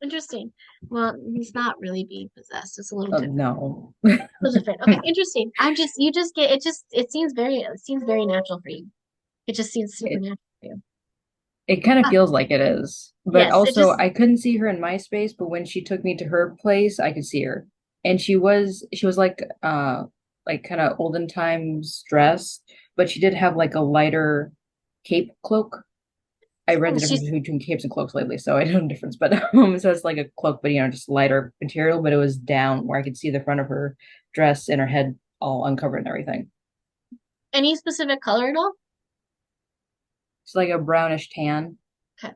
Interesting. Well, he's not really being possessed. It's a little different. No. A little different. Okay, interesting. You just get it seems very natural for you. It just seems It supernatural for you. it kind of Ah, feels like it is. But yes, it also just I couldn't see her in my space, but when she took me to her place, I could see her. And she was like kind of olden times dress, but she did have like a lighter cape cloak. I read the difference she's between capes and cloaks lately, so I know the difference. But so it's like a cloak, but just lighter material, but it was down where I could see the front of her dress and her head all uncovered and everything. any specific color at all? It's like a brownish tan. Okay.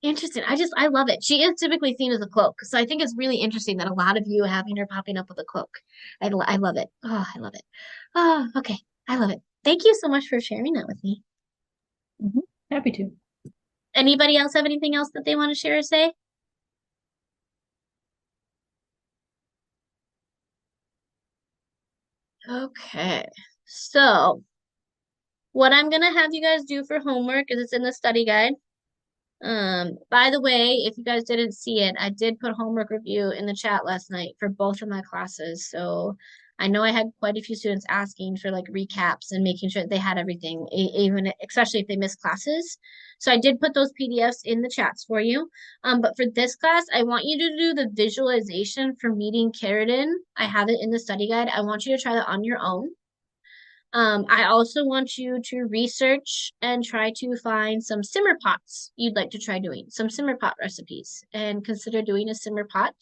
Interesting. I love it. She is typically seen as a cloak. So I think it's really interesting that a lot of you having her popping up with a cloak. I love it. Oh, I love it. Oh, okay. I love it. Thank you so much for sharing that with me. Mhm. Happy to. Anybody else have anything else that they want to share or say? Okay. So what I'm gonna have you guys do for homework is it's in the study guide. By the way, if you guys didn't see it, I did put homework review in the chat last night for both of my classes. So I know I had quite a few students asking for like recaps and making sure they had everything, even especially if they missed classes. So I did put those PDFs in the chats for you. But for this class, I want you to do the visualization for meeting Cerridwen. I have it in the study guide. I want you to try that on your own. I also want you to research and try to find some simmer pots you'd like to try doing, some simmer pot recipes, and consider doing a simmer pot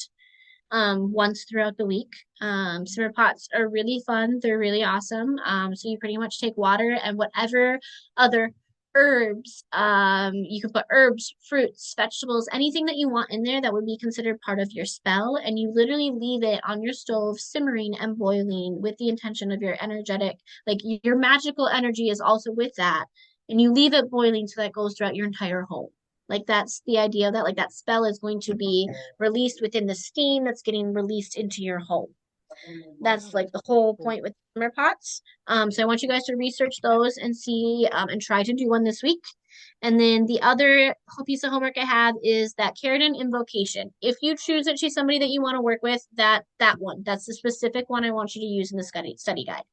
once throughout the week. Simmer pots are really fun. They're really awesome. So you pretty much take water and whatever other herbs, you can put herbs, fruits, vegetables, anything that you want in there that would be considered part of your spell. And you literally leave it on your stove simmering and boiling with the intention of your energetic, like your magical energy is also with that. And you leave it boiling so that goes throughout your entire home. Like that's the idea of that, like that spell is going to be released within the steam that's getting released into your home. That's like the whole point with simmer pots. So I want you guys to research those and see and try to do one this week. And then the other whole piece of homework I have is that Cerridwen invocation. If you choose that she's somebody that you want to work with, that one, that's the specific one I want you to use in the study guide.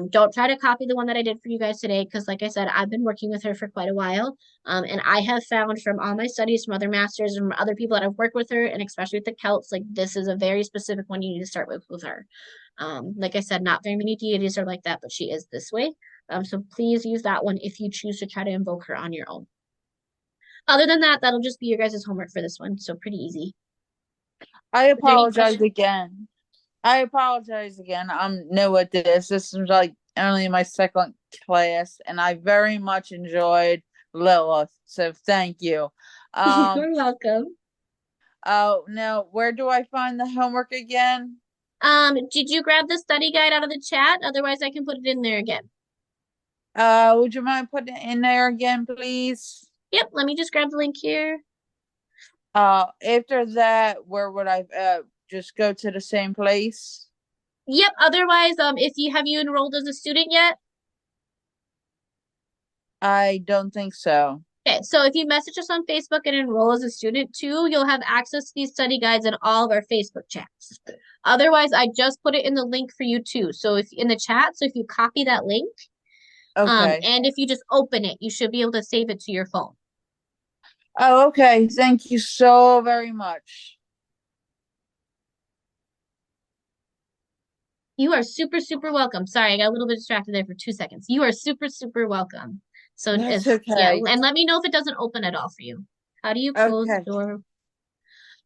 Don't try to copy the one that I did for you guys today, because like I said, I've been working with her for quite a while. And I have found from all my studies, from other masters and from other people that have worked with her, and especially with the Celts, like this is a very specific one you need to start with her. Like I said, not very many deities are like that, but she is this way. So please use that one if you choose to try to invoke her on your own. Other than that, that'll just be your guys' homework for this one. So pretty easy. I Is there any apologize questions? again. I apologize again. I'm new at this. This is like only my second class, and I very much enjoyed Lilith. So thank you. You're welcome. Oh, now where do I find the homework again? Did you grab the study guide out of the chat? Otherwise, I can put it in there again. Would you mind putting it in there again, please? Yep, let me just grab the link here. After that, where would I just go to the same place? Yep, otherwise, if you have you enrolled as a student yet? I don't think so. Okay, so if you message us on Facebook and enroll as a student too, you'll have access to these study guides in all of our Facebook chats. Otherwise, I just put it in the link for you too. So if in the chat, so if you copy that link, Okay. and if you just open it, you should be able to save it to your phone. Oh, okay. Thank you so very much. You are super, super welcome. Sorry, I got a little bit distracted there for 2 seconds. You are super, super welcome. So That's yeah, okay. and let me know if it doesn't open at all for you. How do you close the Okay. door?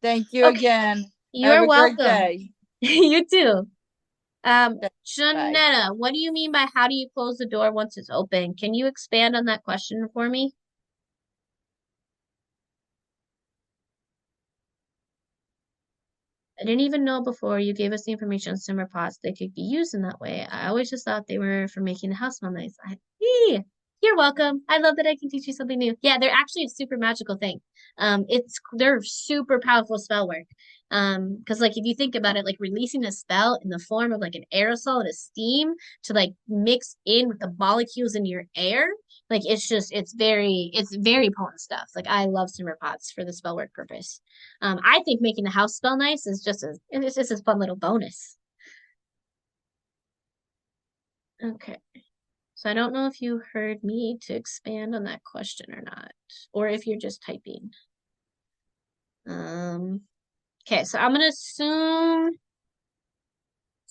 Thank you Okay, again. you Have are a great welcome. day. You too. Bye. Janetta, what do you mean by how do you close the door once it's open? Can you expand on that question for me? I didn't even know before you gave us the information on simmer pots they could be used in that way. I always just thought they were for making the house smell nice. You're welcome. I love that I can teach you something new. Yeah, they're actually a super magical thing. They're super powerful spell work. Because like if you think about it, like releasing a spell in the form of like an aerosol and a steam to like mix in with the molecules in your air, like it's very potent stuff. Like I love simmer pots for the spell work purpose. I think making the house smell nice is it's just a fun little bonus. Okay. So I don't know if you heard me to expand on that question or not, or if you're just typing. Okay, so I'm gonna assume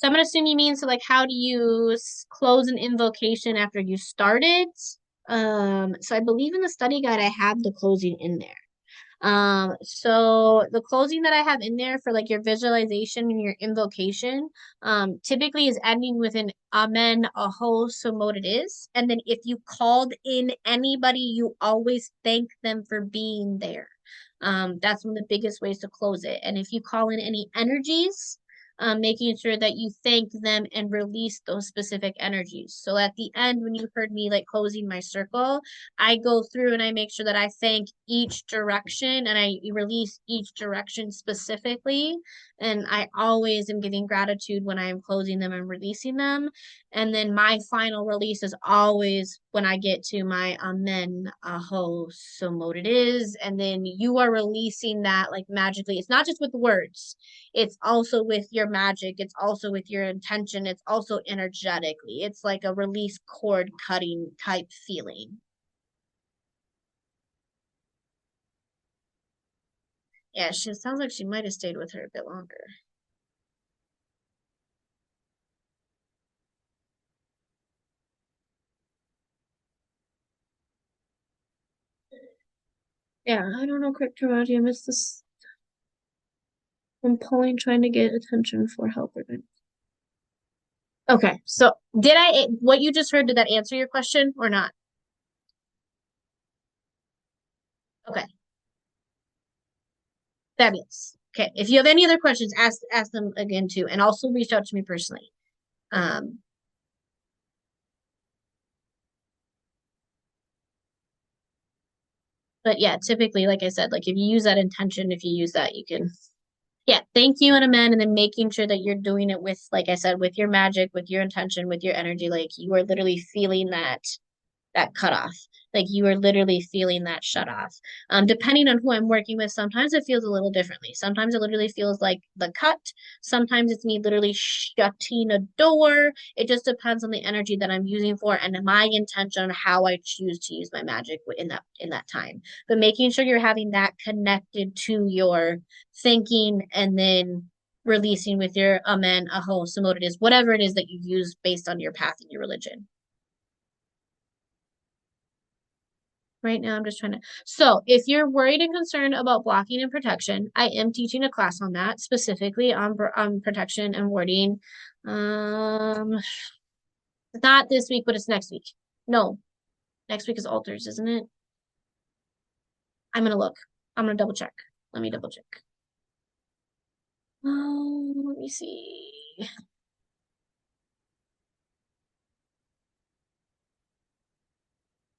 you mean so like how do you close an invocation after you started? So I believe in the study guide I have the closing in there. So the closing that I have in there for like your visualization and your invocation, typically is ending with an amen, aho, so mote it is. And then if you called in anybody, you always thank them for being there. That's one of the biggest ways to close it. And if you call in any energies, making sure that you thank them and release those specific energies. So at the end, when you heard me like closing my circle, I go through and I make sure that I thank each direction and I release each direction specifically. And I always am giving gratitude when I am closing them and releasing them. And then my final release is always when I get to my amen, aho, so mote it is. And then you are releasing that like magically. It's not just with words, it's also with your magic, it's also with your intention, it's also energetically. It's like a release cord cutting type feeling. Yeah, she sounds like she might have stayed with her a bit longer. Yeah, I don't know, quick karate. I missed this. I'm pulling, trying to get attention for help. Okay, so what you just heard, did that answer your question or not? Okay, fabulous. Okay, if you have any other questions, ask them again too, and also reach out to me personally. Um, but yeah, typically, like I said, like if you use that intention, if you use that, you can, yeah, thank you and amen, and then making sure that you're doing it with, like I said, with your magic, with your intention, with your energy, like you are literally feeling that cut off. Like you are literally feeling that shut off. Depending on who I'm working with, sometimes it feels a little differently. Sometimes it literally feels like the cut. Sometimes it's me literally shutting a door. It just depends on the energy that I'm using for and my intention on how I choose to use my magic in that time. But making sure you're having that connected to your thinking and then releasing with your amen, aho, samote it is, whatever it is that you use based on your path and your religion. Right now, I'm just trying to. So, if you're worried and concerned about blocking and protection, I am teaching a class on that, specifically on protection and warding. Not this week, but it's next week. No, next week is altars, isn't it? I'm gonna look. I'm gonna double check. Let me double check. Let me see.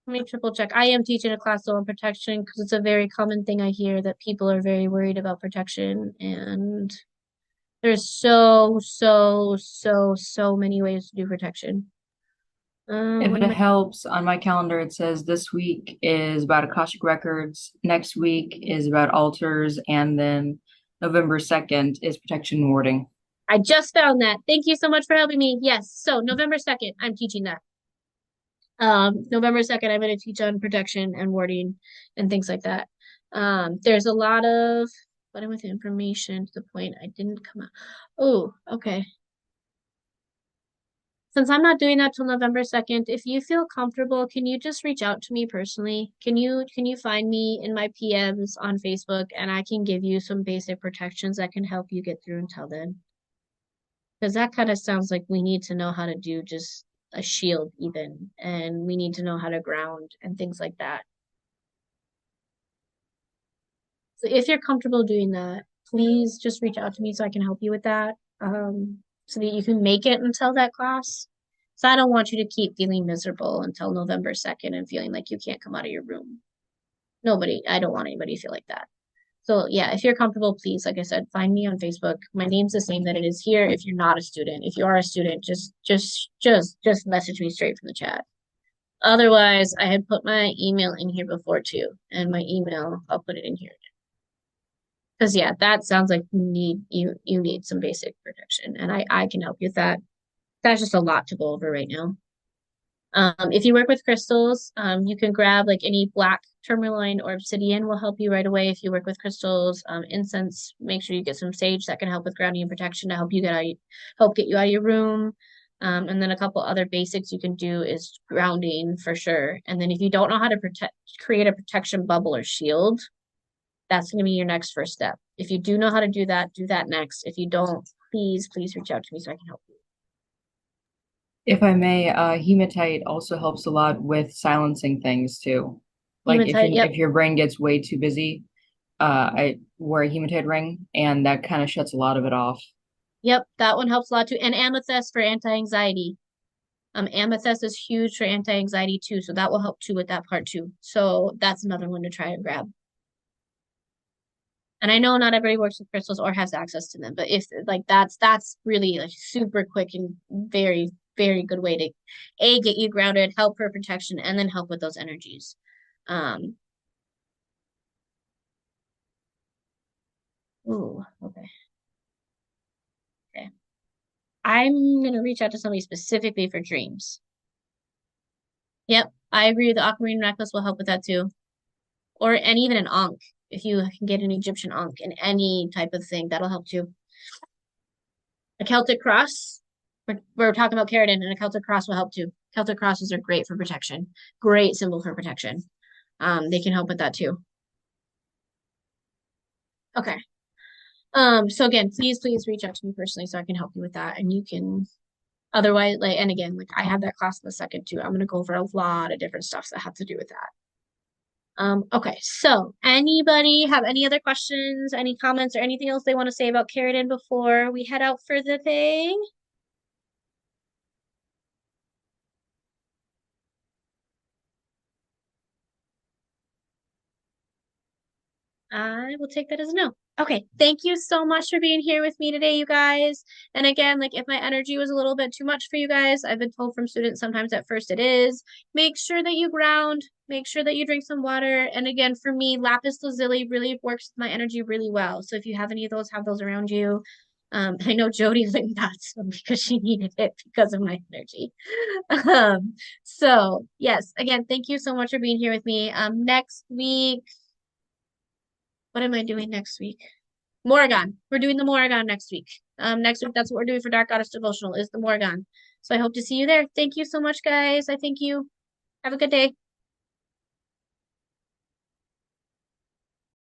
Let me triple check. I am teaching a class on protection because it's a very common thing I hear that people are very worried about protection, and there's so many ways to do protection. If it helps, on my calendar it says this week is about Akashic Records, next week is about altars, and then November 2nd is protection and warding. I just found that. Thank you so much for helping me. Yes, so November 2nd, I'm teaching that. November 2nd, I'm going to teach on protection and warding and things like that. There's a lot of, but with information to the point I didn't come out. Oh, okay. Since I'm not doing that till November 2nd, if you feel comfortable, can you just reach out to me personally? Can you find me in my PMs on Facebook and I can give you some basic protections that can help you get through until then? Because that kind of sounds like we need to know how to do just a shield even, and we need to know how to ground and things like that. So if you're comfortable doing that, please just reach out to me so I can help you with that, so that you can make it until that class. So I don't want you to keep feeling miserable until November 2nd and feeling like you can't come out of your room. I don't want anybody to feel like that. So yeah, if you're comfortable, please, like I said, find me on Facebook. My name's the same that it is here. If you're not a student, if you are a student, just message me straight from the chat. Otherwise, I had put my email in here before too, and my email, I'll put it in here. Because yeah, that sounds like you need some basic protection, and I can help you with that. That's just a lot to go over right now. If you work with crystals, you can grab like any black tourmaline or obsidian will help you right away. If you work with crystals, incense, make sure you get some sage that can help with grounding and protection to help you help get you out of your room. And then a couple other basics you can do is grounding for sure. And then if you don't know how to create a protection bubble or shield, that's going to be your next first step. If you do know how to do that next. If you don't, please reach out to me so I can help you. If I may, hematite also helps a lot with silencing things too. Like Hematite, yep. If your brain gets way too busy, I wear a hematite ring and that kind of shuts a lot of it off. Yep, that one helps a lot too. And amethyst for anti-anxiety. Amethyst is huge for anti-anxiety too, so that will help too with that part too. So that's another one to try and grab. And I know not everybody works with crystals or has access to them, but if like that's really like super quick and very good way to get you grounded, help for protection, and then help with those energies. Ooh, okay. Okay. I'm gonna reach out to somebody specifically for dreams. Yep, I agree. The aquamarine necklace will help with that too. And even an ankh. If you can get an Egyptian ankh in any type of thing, that'll help too. A Celtic cross. We're talking about Cerridwen, and a Celtic cross will help too. Celtic crosses are great for protection. Great symbol for protection. They can help with that too. Okay. So again, please reach out to me personally so I can help you with that. And you can otherwise, like, and again, like I have that class in the second too. I'm gonna go over a lot of different stuff that have to do with that. Okay, so anybody have any other questions, any comments, or anything else they want to say about Cerridwen before we head out for the thing? I will take that as a no. Okay, thank you so much for being here with me today, you guys. And again, like if my energy was a little bit too much for you guys, I've been told from students sometimes at first it is. Make sure that you ground, make sure that you drink some water. And again, for me, lapis lazuli really works with my energy really well. So if you have any of those, have those around you. I know Jody like got some because she needed it because of my energy. So yes, again, thank you so much for being here with me. Next week, what am I doing next week? Morrigan. We're doing the Morrigan next week. Next week, that's what we're doing for Dark Goddess Devotional is the Morrigan. So I hope to see you there. Thank you so much, guys. I thank you. Have a good day.